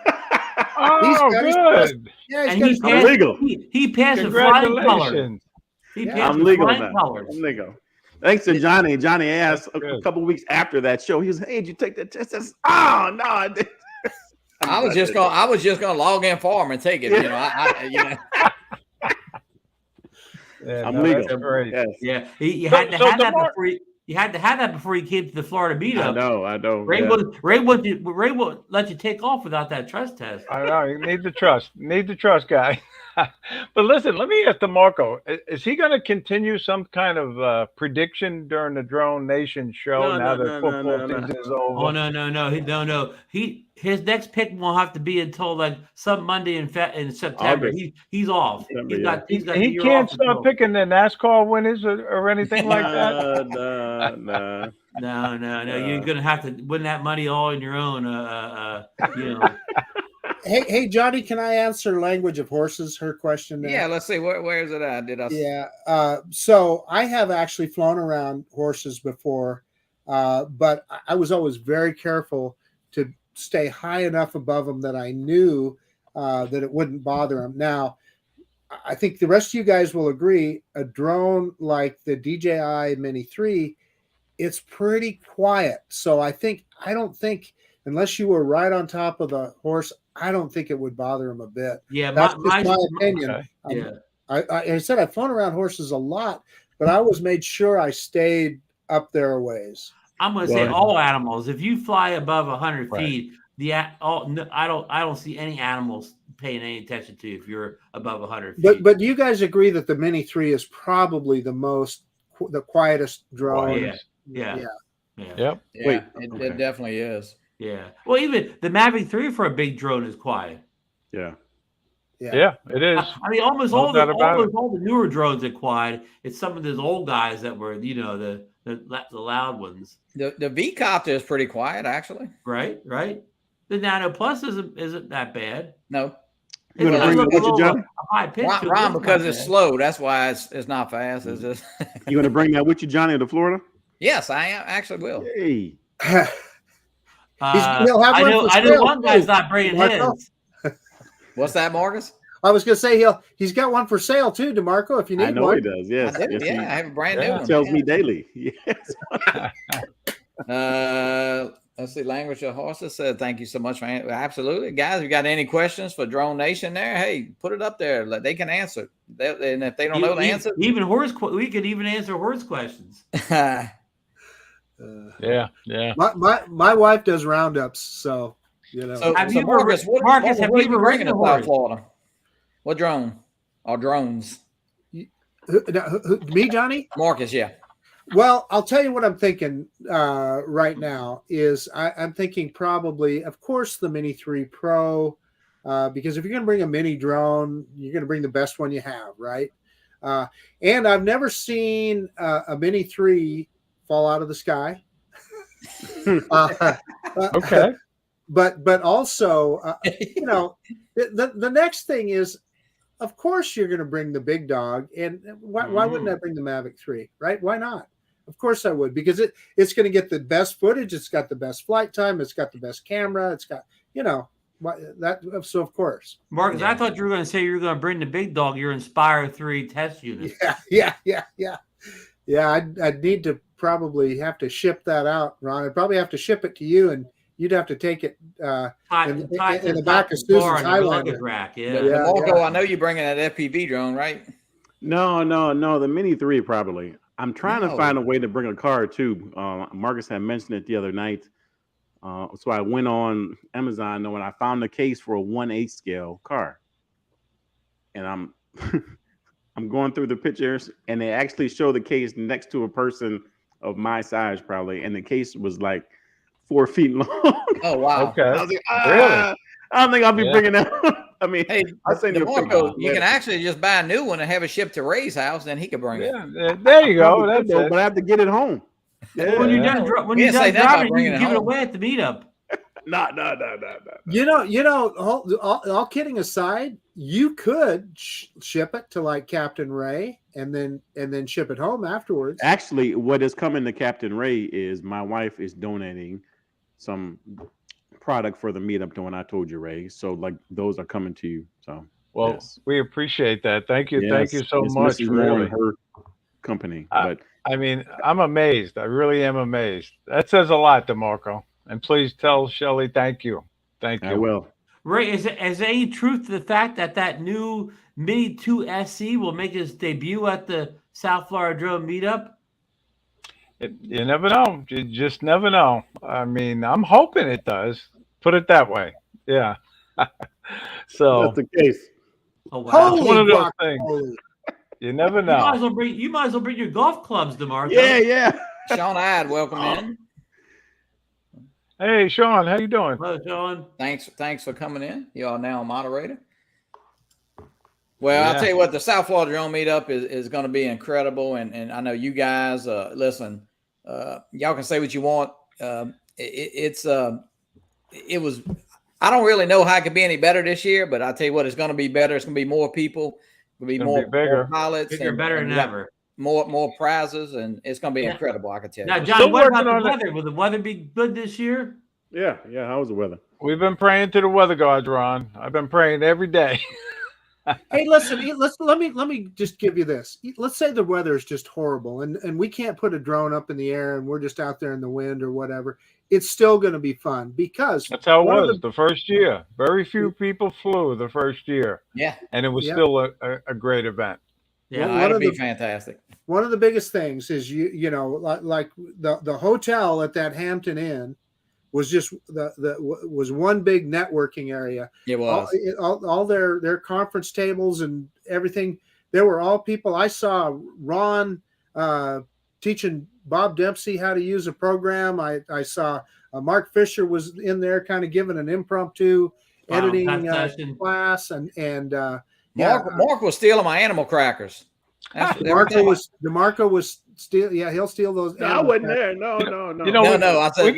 Yeah, he passed legal. He passed the flying color. I'm legal now. I'm legal. Thanks to Johnny. Johnny asked a couple of weeks after that show. He was, "Hey, did you take that test?" I said, "Oh no, I didn't." I was just gonna log in for him and take it. I'm legal. Yes. Yeah, you had to have that before. You had to have that before you came to the Florida meetup. I know. Ray won't let you take off without that trust test. I know. You need the trust. Need the trust, guy. But listen, let me ask DeMarco, is he going to continue some kind of prediction during the DroneNation show now that football season is over? Oh, no. His next pick won't have to be until like some Monday in September. He's off. He can't start picking the NASCAR winners or anything like that? No. You're going to have to win that money all on your own. Hey, Johnny, can I answer language of horses? Her question there. Yeah, let's see. Where is it at? Yeah. So I have actually flown around horses before, but I was always very careful to stay high enough above them that I knew that it wouldn't bother them. Now, I think the rest of you guys will agree, a drone like the DJI Mini 3, it's pretty quiet. So I don't think, unless you were right on top of the horse, I don't think it would bother him a bit. Yeah, that's my opinion. Okay. I said I've flown around horses a lot, but I always made sure I stayed up there a ways. I'm going to say all animals. If you fly above 100 feet, I don't see any animals paying any attention to you if you're above 100 feet. But do you guys agree that the Mini 3 is probably the quietest drone? Yeah. Yep. Yeah, it definitely is. Yeah. Well, even the Mavic 3 for a big drone is quiet. Yeah, it is. I mean, almost all the newer drones are quiet. It's some of those old guys that were, the loud ones. The V-Copter is pretty quiet, actually. Right. The Nano Plus isn't that bad. No. You want to bring that with you, Johnny? High pitch Ron, because it's slow. That's why it's not fast. It's just. You want to bring that with you, Johnny, to Florida? Yes, I actually will. Hey. I know one guy's not bringing his. What's that, Marcus? I was going to say he's got one for sale too, DeMarco. If you need one, I know he does. Yes, I have a brand new one. Tells me daily. Yes. Let's see. Language of Horses said, "Thank you so much for absolutely, guys. If you got any questions for Drone Nation, there, hey, put it up there. They can answer. And if they don't know the answer, even we could even answer horse questions. Yeah. My wife does roundups, so you know. So Marcus, have you ever bringing ridden a to horse? South Florida? What drone or drones? Me, Johnny? Marcus, yeah. Well, I'll tell you what I'm thinking right now is I'm thinking probably, of course, the Mini 3 Pro, because if you're going to bring a mini drone, you're going to bring the best one you have, right? And I've never seen a Mini 3 fall out of the sky. Okay. But also, you know, the next thing is, of course, you're going to bring the big dog. And why wouldn't I bring the Mavic 3, right? Why not? Of course I would, because it's going to get the best footage. It's got the best flight time. It's got the best camera. It's got, you know, that. So of course, Marcus, I thought you were going to say you were going to bring the big dog, your Inspire 3 test unit. Yeah. I'd need to probably have to ship that out, Ron. I'd probably have to ship it to you, and you'd have to take it in the back of Susan's Highlander. Rack. DeMarco, I know you're bringing that FPV drone, right? No. The Mini 3 probably. I'm trying to find a way to bring a car too. Marcus had mentioned it the other night. So I went on Amazon and I found a case for a 1/8 scale car. And I'm I'm going through the pictures, and they actually show the case next to a person of my size probably, and the case was like 4 feet long. Oh wow! Okay, I was like, really? I don't think I'll be bringing that. I mean, hey, I'll send you a picture. DeMarco, you can actually just buy a new one and have it shipped to Ray's house, then he could bring it. Yeah, there you go. That's it. But I have to get it home. Yeah. When you're done driving, you can give it away at the meetup. No. You know. All kidding aside, you could ship it to like CaptainRay and then ship it home afterwards. Actually, what is coming to CaptainRay is my wife is donating some product for the meetup the one I told you, Ray. So like those are coming to you. So well, we appreciate that. Thank you. Yes, Thank you so much. Really, her company. But I mean, I'm amazed. I really am amazed. That says a lot, DeMarco. And please tell Shelly thank you. Thank you. I will. Ray, is there any truth to the fact that new Mini 2 SE will make its debut at the South Florida Drone Meetup? You never know. You just never know. I mean, I'm hoping it does. Put it that way. Yeah. So that's the case. Oh wow! It's one of those things. You never know. You might as well bring your golf clubs, DeMarco. Yeah. Sean Ide, welcome in. Hey, Sean, how you doing? Hello, Sean. Thanks for coming in. You are now a moderator. Well, I'll tell you what, the South Florida Drone Meetup is going to be incredible, and I know you guys. Listen, y'all can say what you want. It was. I don't really know how it could be any better this year, but I'll tell you what, it's going to be better. It's going to be more people. It'll be more pilots. Bigger, better than ever. More prizes, and it's going to be incredible. I can tell you. Now, John, what about the weather? Will the weather be good this year? Yeah. How was the weather? We've been praying to the weather gods, Ron. I've been praying every day. Hey, listen. Let me just give you this. Let's say the weather is just horrible, and we can't put a drone up in the air, and we're just out there in the wind or whatever. It's still going to be fun because that's how it was the first year. Very few people flew the first year. Yeah, and it was still a great event. Yeah, that'd be fantastic. One of the biggest things is you know like the hotel at that Hampton Inn was just was one big networking area. It was all their conference tables and everything. There were all people. I saw Ron teaching Bob Dempsey how to use a program. I saw Mark Fisher was in there, kind of giving an impromptu editing class, and Mark was stealing my animal crackers. DeMarco was steal. Yeah, he'll steal those. No, I wasn't there. No. No. I said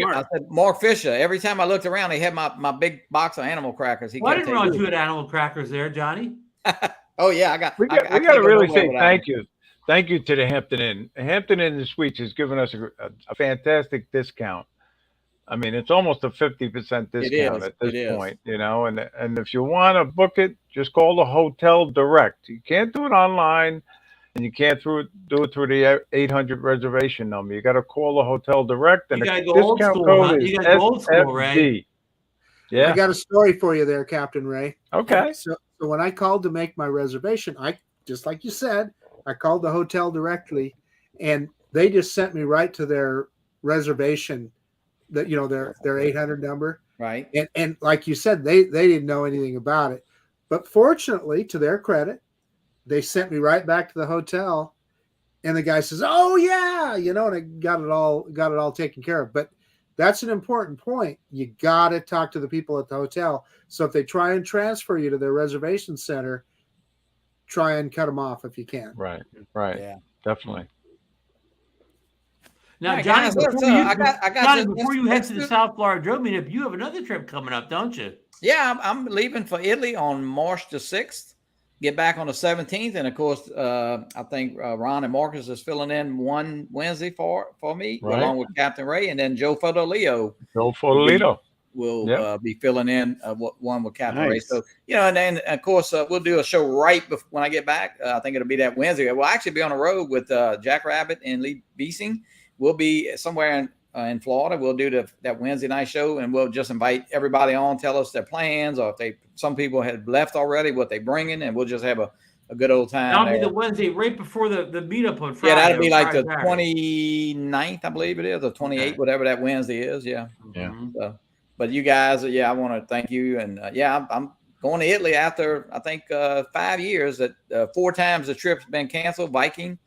Mark Fisher. Every time I looked around, he had my big box of animal crackers. Why didn't Ron do animal crackers there, Johnny? Oh yeah, We got to really say thank you. Thank you to the Hampton Inn. Hampton Inn Suites has given us a fantastic discount. I mean, it's almost a 50% discount at this point, you know. And if you want to book it, just call the hotel direct. You can't do it online. and you can't do it through the 800 reservation number. You got to call the hotel direct, and You the gotta go old discount school, code huh? is You gotta go old school, Ray. SFD. Yeah. I got a story for you there, Captain Ray. Okay. So when I called to make my reservation, I just like you said, I called the hotel directly, and they just sent me right to their reservation, that their 800 number. Right. And like you said, they didn't know anything about it, but fortunately, to their credit, they sent me right back to the hotel, and the guy says, "Oh yeah," and I got it all taken care of. But that's an important point. You got to talk to the people at the hotel. So if they try and transfer you to their reservation center, try and cut them off if you can. Right. Yeah. Definitely. Now, right, Johnny, guys, before you head to the South Florida Drone Meetup, you have another trip coming up, don't you? Yeah, I'm leaving for Italy on March the 6th. Get back on the 17th, and of course, I think Ron and Marcus is filling in one Wednesday for me, Right. along with CaptainRay, and then Joe Fodolio will be filling in one with CaptainRay. Nice. So and then of course we'll do a show right before when I get back. I think it'll be that Wednesday. We'll actually be on the road with Jack Rabbit and Lee Beasing. We'll be somewhere in Florida. We'll do that Wednesday night show, and we'll just invite everybody on, tell us their plans, or if some people have left already, what they bringing, and we'll just have a good old time. That'll be the Wednesday right before the meetup on Friday. Yeah, that'll be like the Saturday. 29th, I believe it is, or 28th, whatever that Wednesday is. Yeah. Yeah. So, but you guys, I want to thank you, and I'm going to Italy after I think 5 years. That 4 times the trip's been canceled. Viking,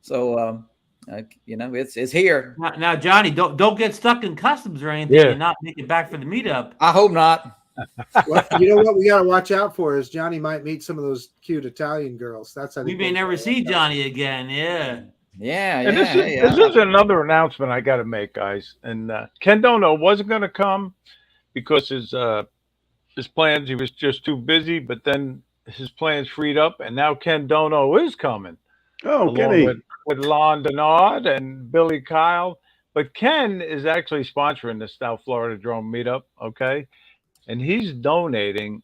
so. It's here now. Johnny, don't get stuck in customs or anything and not make it back for the meetup. I hope not. Well, you know what we got to watch out for is Johnny might meet some of those cute Italian girls. We may never see Johnny again. Yeah. And this is another announcement I got to make, guys. And Ken Dono wasn't going to come because his plans, he was just too busy. But then his plans freed up, and now Ken Dono is coming. Oh, Kenny. With Lon Denard and Billy Kyle. But Ken is actually sponsoring the South Florida Drone Meetup, okay? And he's donating,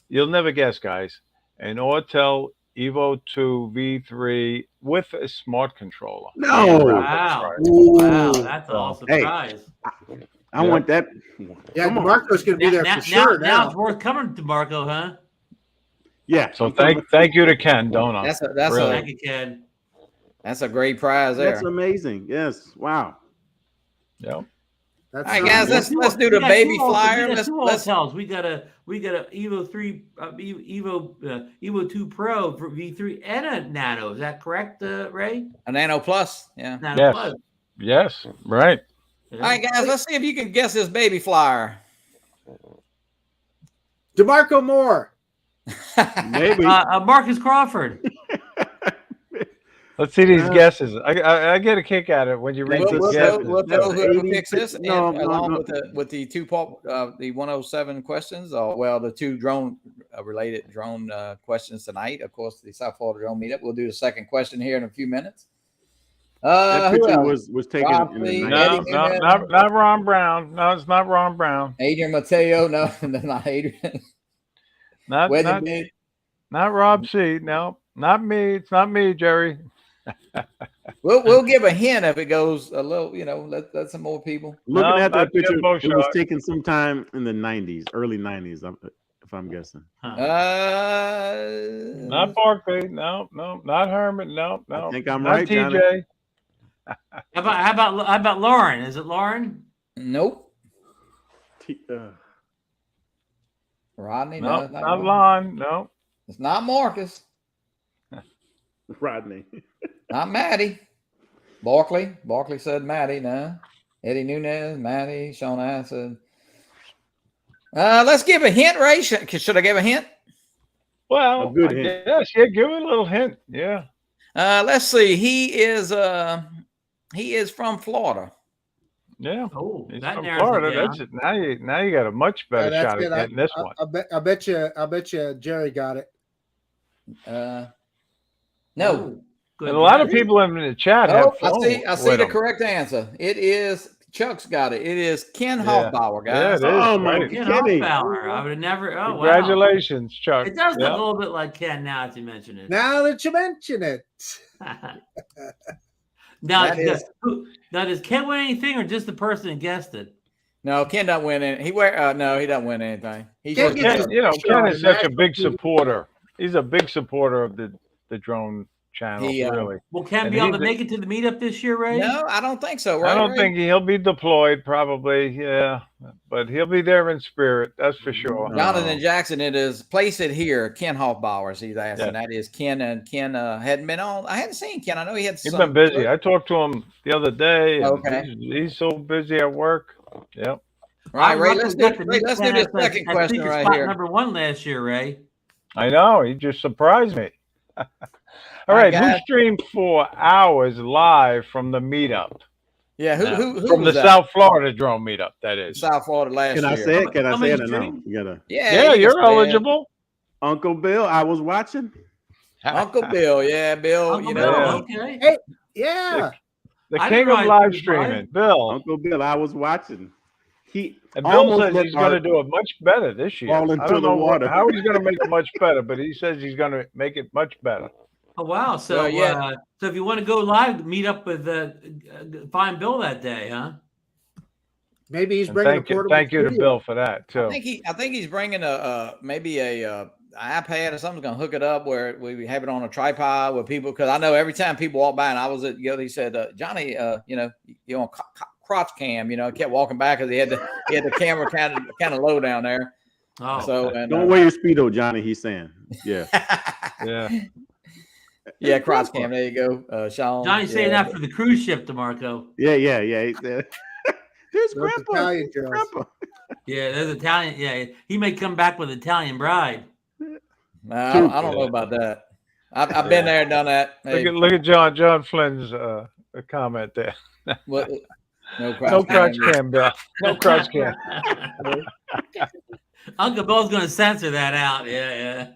you'll never guess, guys, an Autel Evo 2 V3 with a smart controller. No. Wow. Wow, that's an awesome surprise. I want that. Yeah, DeMarco's going to be there for sure now. Now it's worth coming, DeMarco, huh? Yeah. So thank you to Ken Dono. Thank you, Ken. That's a great prize there. That's amazing. Yes. Wow. Yep. All right, guys, let's do the baby flyer. We got a Evo 3, Evo 2 Pro for V3 and a Nano. Is that correct, Ray? A Nano Plus, yeah. Nano Plus. Yes, right. All right, guys, let's see if you can guess this baby flyer. DeMarco Moore. Maybe. Marcus Crawford. Let's see these guesses. I get a kick out of it when you read these guesses. We'll know who picks this, along with the two the 107 questions, the 2 drone related drone questions tonight. Of course, the South Florida Drone Meetup. We'll do the second question here in a few minutes. That picture was taken in the not Ron Brown. No, it's not Ron Brown. Adrian Mateo. No, not Adrian. Not Rob C. No, not me. It's not me, Jerry. We'll give a hint if it goes a little, let some more people. Looking at that picture, it was taken sometime in the 90s, early 90s, if I'm guessing. Not Barkley. No, not Herman. No. I think I'm not right, TJ. How about Lauren? Is it Lauren? Nope. Rodney? No, not Lon. No. It's not Marcus. Rodney. Not Maddie. Barkley said Maddie. No. Eddie Nunez, Maddie, Sean Acid. Let's give a hint, Ray. Should I give a hint? Well, yes, give it a little hint. Yeah. Let's see. He is from Florida. Yeah. Oh, he's that from narrows Florida. it down. That's it. Now you got a much better shot at getting this one. I bet you Jerry got it. No. Good. And a lot of people in the chat have I see the correct answer. It is Chuck's got it. It is Ken Yeah. Hoffbauer, Yeah, guys. it is. Oh my Right. Ken kidding! Hoffbauer. I would have never. Oh, wow. Congratulations, Chuck. It does look Yeah. a little bit like Ken now that you mention it. Now that you mention it. now, That is- now, does Ken win anything or just the person that guessed it? No, Ken doesn't win it. He doesn't win anything. He's Ken just, gets his- Ken is such a national big TV. supporter. He's a big supporter of the drone channel, He, really. Will Ken And be able to he's- make it to the meetup this year, Ray? no, I don't think so. Right? I don't Ray? think he'll be deployed, probably. Yeah, but he'll be there in spirit. That's for sure. Jonathan Jackson, it is place it here. Ken Hoffbauer, he's asking. Yeah. That is Ken, and Ken hadn't been on. I hadn't seen Ken. I know he had. He's been busy. I talked to him the other day. And Okay. he's so busy at work. Yep. Right, Ray. Let's do Ray, this second question right here. Number one last year, Ray. I know. He just surprised me. All All right, right, who guys. streamed 4 hours live from the meetup? Yeah, who From was the that? South Florida drone meetup, that is. South Florida last Can year. I say it? Can I How say many it or no? streams? You gotta. Yeah, Yeah, you can you're say it. eligible. Uncle Bill, I was watching. Uncle Bill, yeah, Bill. Uncle you Bill, know, okay. Yeah. The I king didn't of realize live he was streaming, live. Bill. Uncle Bill, I was watching. He And Bill almost says let he's going to our- do it much better this year. fall I into don't the know water. how he's going to make it much better, but he says he's going to make it much better. Oh wow! So, Well, yeah. So if you want to go live, meet up with find Bill that day, huh? Maybe he's And bringing a thank you, portable thank you to studio. Bill for that too. I think he's bringing maybe a iPad or something. Going to hook it up where we have it on a tripod with people, because I know every time people walk by, and I was at he said, Johnny, you on crotch cam, kept walking back because he had the camera kind of low down there. Oh, So and, Don't wear your speedo, Johnny. He's saying, yeah. Yeah. yeah, crotch cam. There you go, Sean. Johnny's saying that for the cruise ship, DeMarco. Yeah. He said, there's Those Grandpa. Italian girls. Grandpa. Yeah, there's Italian. Yeah, he may come back with Italian bride. No, I don't know about that. I've been there and done that. Hey, Look at John Flynn's comment there. what, no crotch No crotch cam. cam, Bill. No crotch cam. Uncle Bill's going to censor that out. Yeah.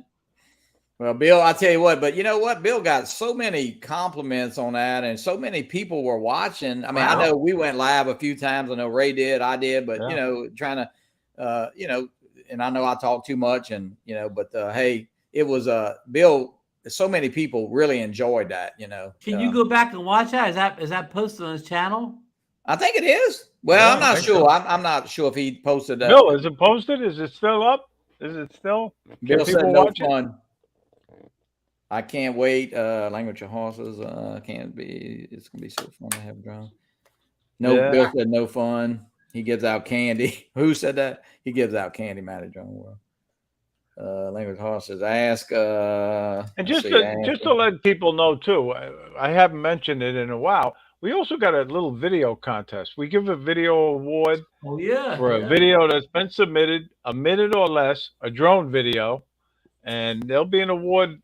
Well, Bill, I tell you what, but you know what? Bill got so many compliments on that, and so many people were watching. I mean, Wow. I know we went live a few times. I know Ray did, I did, but Yeah. trying to, and I know I talk too much, and but hey, it was Bill. So many people really enjoyed that. Can you go back and watch that? Is that posted on his channel? I think it is. Well, Yeah, I'm I not think sure. so. I'm not sure if he posted that. Bill, is it posted? Is it still up? Is it still? Bill Can said people no watch it? fun. I can't wait. Language of horses. Can't be. It's gonna be so fun to have a drone. No, Yeah. Bill said no fun. He gives out candy. Who said that? He gives out candy. Matt at Drone World. Language of horses. Ask. And let's just see, to, ask- just to let people know too, I haven't mentioned it in a while. We also got a little video contest. We give a video award Oh yeah. for a video that's been submitted a minute or less, a drone video, and there'll be an award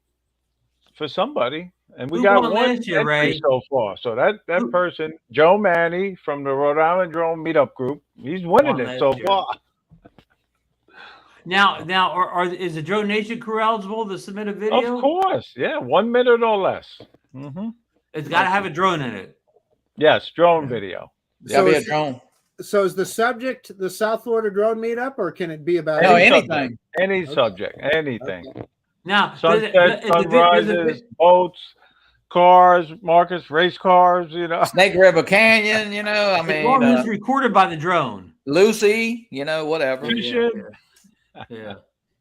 for somebody. And we Who got won one last year, entry Ray? so far. So that Who- person, Joe Manny from the Rhode Island Drone Meetup Group, he's winning Won it last so year. far. Now, is the DroneNation crew eligible to submit a Of video? course, yeah, 1 minute or less. hmm It's got to have a drone in it. Yes, drone video. Gotta be a is- drone. So is the subject the South Florida drone meetup, or can it be about No, anything? anything. Any Okay. subject, anything. Now, does Sunset, does the sunrises, boats, cars, Marcus, race cars, Snake River Canyon. I as long mean, as it's recorded by the drone. Lucy. Whatever. fishing. Yeah.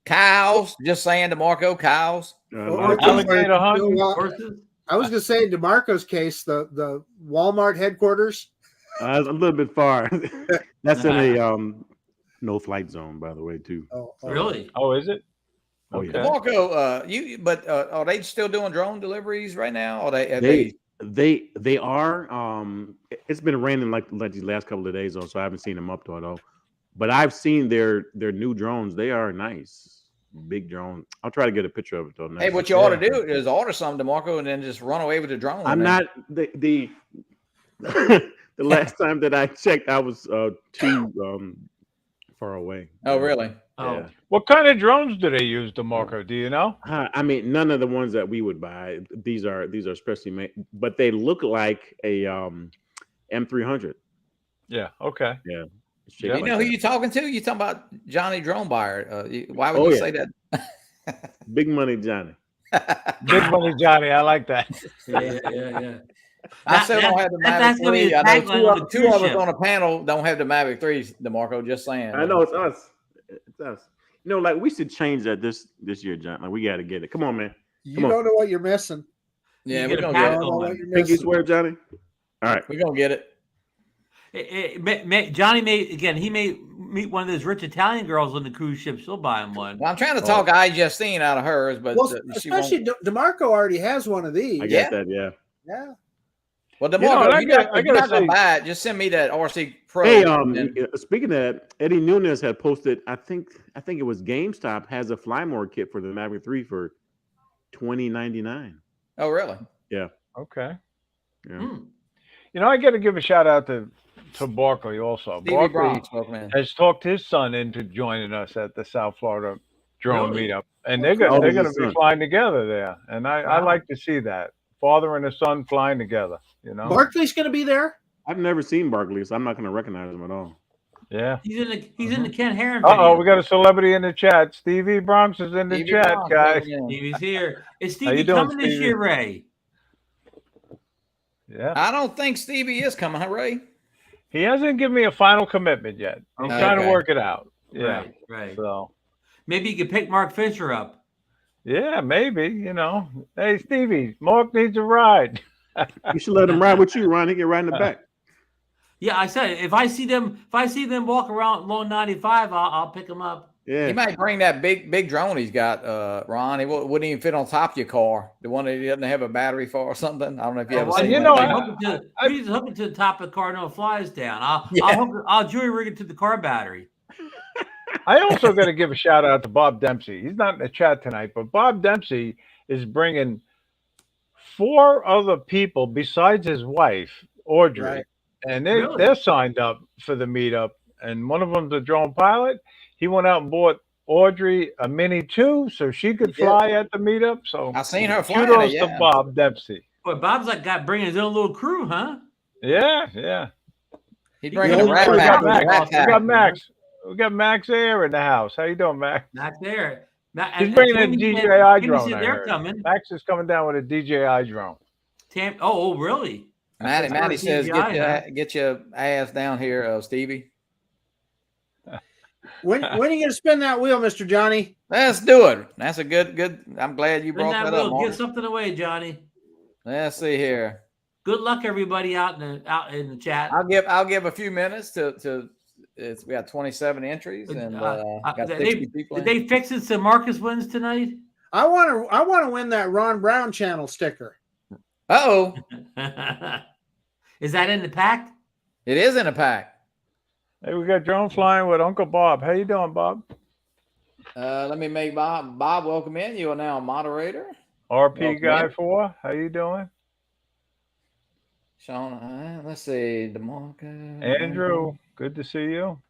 Cows. Just saying, DeMarco. Cows. Or Alligator hunt. Horses. I was going to say, in DeMarco's case, the Walmart headquarters. A little bit far. That's in a no flight zone, by the way, too. Really? Oh, is it? Oh, yeah. DeMarco, but are they still doing drone deliveries right now? Or they They are. It's been raining like these last couple of days, though, so I haven't seen them up to it though. But I've seen their new drones. They are nice, big drone. I'll try to get a picture of it though. Hey, what you ought to do is order some, DeMarco, and then just run away with the drone. I'm not the the last time that I checked, I was too far away. Oh, really? Oh, Yeah. What kind of drones do they use, DeMarco? Do you know? I mean, none of the ones that we would buy. These are specially made, but they look like a M300. Yeah. Okay. Yeah. You know who you talking to? You talking about Johnny Drone Buyer? Why would Oh, you yeah. say that? Big Money Johnny. Big Money Johnny. I like that. Yeah. I still don't have the Mavic That's gonna be 3. the I know tagline on the two cruise of us ship. on the panel don't have the Mavic 3s, DeMarco. Just saying. I know it's us. It's us. You know, like we should change that this year, John. Like we got to get it. Come on, man. You don't know what you're missing. Yeah, You we're get a gonna pack get it. Don't know what on. you're Pinky missing. swear, Johnny. All right. We're gonna get it. Johnny he may meet one of those rich Italian girls on the cruise ship. She'll buy him one. Well, I'm trying to talk Justine out of hers, but Well, she won't. especially DeMarco already has one of these. I got that. Yeah. Yeah. Well, DeMarco, I if you're gotta not gonna say- buy it, just send me that RC Pro. Hey, and speaking of that, Eddie Nunez had posted. I think it was GameStop has a Flymore kit for the Mavic 3 for $20.99. oh, really? Yeah. Okay. Yeah. You know, I got to give a shout out to Barkley also. Stevie Barkley Brown spoke, man. has talked his son into joining us at the South Florida drone Really? meetup, and How they're old going is to his be son? flying together there, and I Wow. like to see that father and a son flying together. You know, Barkley's going to be there. I've never seen Barkley, so I'm not going to recognize him at all. yeah. He's in the Ken Herron Oh, video. we got a celebrity in the chat. Stevie Bronx is in the Stevie chat, Brown guys. spoke, man. Stevie's here. Is How you Stevie doing, coming this Stevie? year, Ray? Yeah, I don't think Stevie is coming, huh, Ray? he hasn't given me a final commitment yet. He's Okay. trying to work it out. Yeah, Right. so. Maybe you could pick Mark Fisher up. Yeah, maybe, you know. Hey, Stevie, Mark needs a ride. You should let him ride with you, Ron. He can ride in the back. Yeah, I said if I see them walk around along 95, I'll pick them up. Yeah. He might bring that big drone he's got, Ron. He wouldn't even fit on top of your car. The one that he doesn't have a battery for or something. I don't know if you ever Well, seen you that know, thing. we just hook it to the top of the car, no it flies down. Yeah. I'll jury rig it to the car battery. I also got to give a shout out to Bob Dempsey. He's not in the chat tonight, but Bob Dempsey is bringing 4 other people besides his wife, Audrey, Right. and Really? they're signed up for the meetup. And one of them's a drone pilot. He went out and bought Audrey a Mini 2 so she could He did. fly at the meetup. So I seen her flying kudos it, to yeah. Bob Dempsey. Boy, Bob's got bringing his own little crew, huh? Yeah. He's bringing Yeah, a rat we pack. got with a Max. rat We pack. got Max. We got Max Air in the house. How you doing, Max? Not there. He's bringing a Tammy said- DJI Tammy drone. said I they're heard. coming. Max is coming down with a DJI drone. Oh, really? Matty That's says, DJI, get your ass down here, Stevie. When are you going to spin that wheel, Mr. Johnny? Let's do it. That's a good. I'm glad you Bring brought that wheel. up, Mark. Get something away, Johnny. Let's see here. Good luck, everybody out in the chat. I'll give a few minutes to we got 27 entries and got 60 people. Did in. they fix it so Marcus wins tonight? I want to win that Ron Brown channel sticker. Uh-oh. Is that in the pack? It is in a pack. Hey, we got drone flying with Uncle Bob. How you doing, Bob? Let me make Bob welcome in. You are now a moderator. RP Welcome guy in. 4. How you doing? Sean, let's see. DeMarco. Andrew, good to see you. All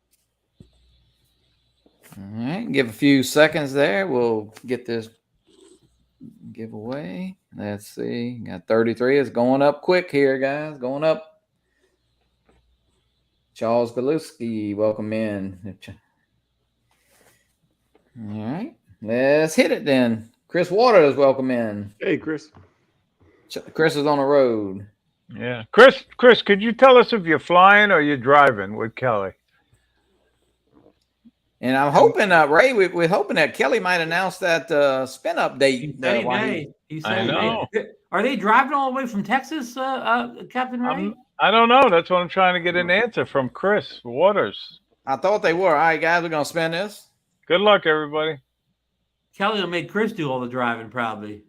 right. Give a few seconds there. We'll get this giveaway. Let's see. Got 33. It's going up quick here, guys. Going up. Charles Galuski, welcome in. All right. Let's hit it then. Chris Waters, welcome in. Hey, Chris. Chris is on the road. Yeah. Chris, could you tell us if you're flying or you're driving with Kelly? And I'm hoping, Ray, we're hoping that Kelly might announce that spin up date. He said he may. I know. Are they driving all the way from Texas, Captain Ray? I don't know. That's what I'm trying to get an answer from Chris Waters. I thought they were. All right, guys, we're going to spin this. Good luck, everybody. Kelly will make Chris do all the driving, probably.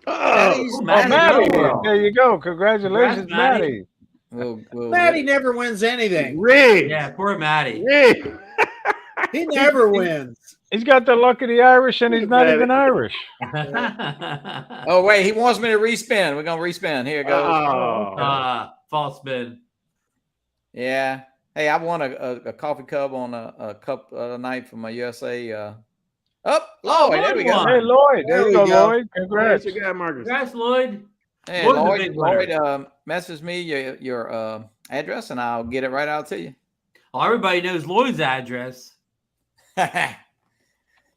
Oh, Maddie. Go. There you go. Congratulations, Congrats, Maddie. Maddie. Maddie never wins anything. Rick. Yeah, poor Matty. Rick. He never wins. He's got the luck of the Irish, and he's not even Irish. Oh, wait, he wants me to respin. We're going to respin. Here it goes. Oh. False spin. Yeah. Hey, I won a coffee cup on a cup night from my USA. Lloyd, there we go. Hey, Lloyd. There you go, we go. Lloyd. Congrats. Congrats, you got Marcus. Congrats, Lloyd. Hey, Lloyd's a Lloyd, big winner. Lloyd, message me your address and I'll get it right out to you. Oh, everybody knows Lloyd's address.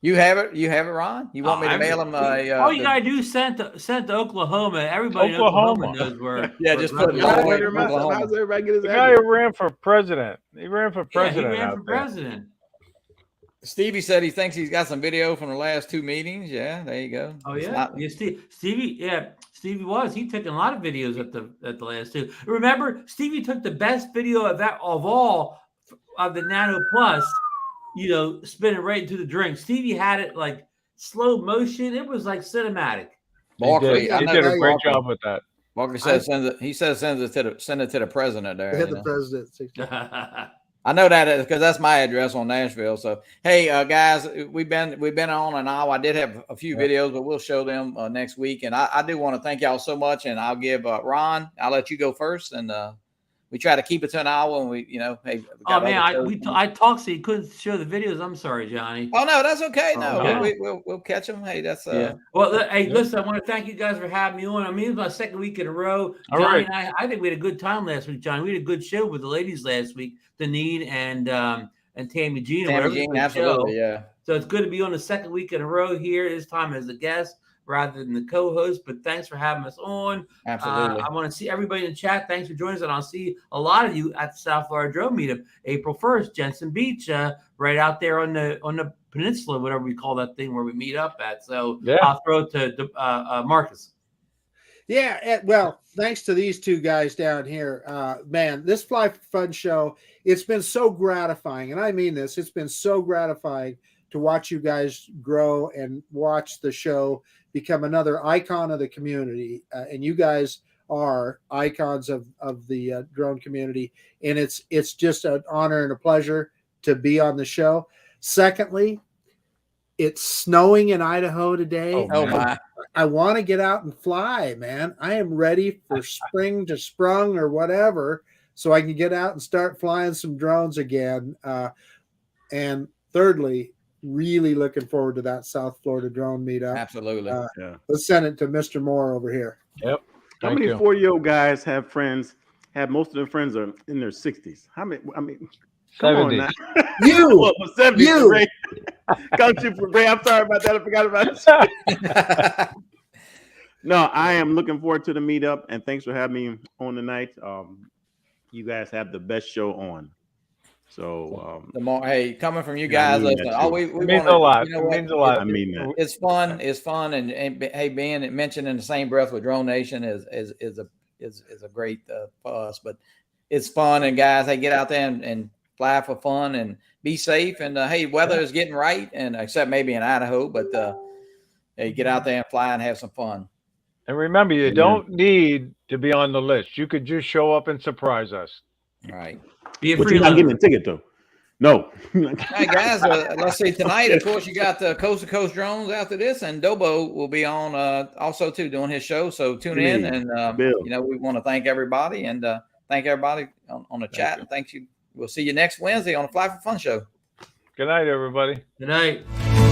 You have it. You have it, Ron. You want me to mail him? All you gotta do is send to Oklahoma. Everybody in Oklahoma knows where. Yeah, where just put Lloyd Lloyd, is. Oklahoma. How's everybody get his The guy address? who ran for president. He ran for president. Yeah, he ran out for there. president. Stevie said he thinks he's got some video from the last 2 meetings. Yeah, there you go. Oh It's yeah, not- Stevie. Yeah, Stevie was. He took a lot of videos at the last 2. Remember, Stevie took the best video of all of the Nano Plus. You know, spinning right into the drink. Stevie had it like slow motion. It was like cinematic. Barkley, He I did, know he did a great Barkley. job with that. Barkley says send it to the president there. Hit you the know. president. I know that because that's my address on Nashville. So hey, guys, we've been on an hour. I did have a few videos, but we'll show them next week. And I do want to thank y'all so much. And I'll give Ron. I'll let you go first. And we try to keep it to an hour. And we, hey. We Oh got man, other shows. I talked so you couldn't show the videos. I'm sorry, Johnny. Oh no, that's okay. No, Okay. we'll catch them. Hey, that's Yeah. Well, hey, listen, I want to thank you guys for having me on. I mean, it's my second week in a row. All Johnny right. and I think we had a good time last week, Johnny. We had a good show with the ladies last week, Deneen and Tammy Jean. Tammy Jean, absolutely, yeah. So it's good to be on the second week in a row here, this time as a guest rather than the co-host. But thanks for having us on. Absolutely. I want to see everybody in the chat. Thanks for joining us. And I'll see a lot of you at the South Florida Drone Meetup, April 1st, Jensen Beach, right out there on the peninsula, whatever we call that thing where we meet up at. So Yeah. I'll throw it to Marcus. Yeah, well, thanks to these two guys down here, man, this Fly for Fun show, it's been so gratifying, and I mean this, it's been so gratifying to watch you guys grow and watch the show become another icon of the community, and you guys are icons of the drone community, and it's just an honor and a pleasure to be on the show. Secondly, it's snowing in Idaho today. Oh my. I want to get out and fly, man. I am ready for spring to sprung or whatever, so I can get out and start flying some drones again. And thirdly, really looking forward to that South Florida drone meetup. Absolutely. Let's send it to Mr. Moore over here. Yep. How Thank many you. 40-year-old guys have friends? Have most of their friends are in their 60s. How many? I mean, come on 70. now. You, Well, 70s, you. Ray. Come to Ray. I'm sorry about that. I forgot about it. No, I am looking forward to the meetup, and thanks for having me on tonight. You guys have the best show on. So the more, hey, coming from you Yeah, I guys, mean listen, that all too. we It want means a lot. You know It what? means a lot. I mean that. It's fun. It's fun, and hey, being mentioned in the same breath with DroneNation is a great for us. But it's fun, and guys, hey, get out there and fly for fun and be safe. And hey, weather is getting right, and except maybe in Idaho, but hey, get out there and fly and have some fun. And remember, you don't need to be on the list. You could just show up and surprise us. All right. Be a But you're not freeloader. getting a ticket though. No. Hey guys, let's see tonight. Of course, you got the Coast to Coast drones after this, and Dobo will be on also too doing his show. So tune in, and Bill. we want to thank everybody and thank everybody on the chat. And thank you. We'll see you next Wednesday on the Fly for Fun show. Good night, everybody. Good night.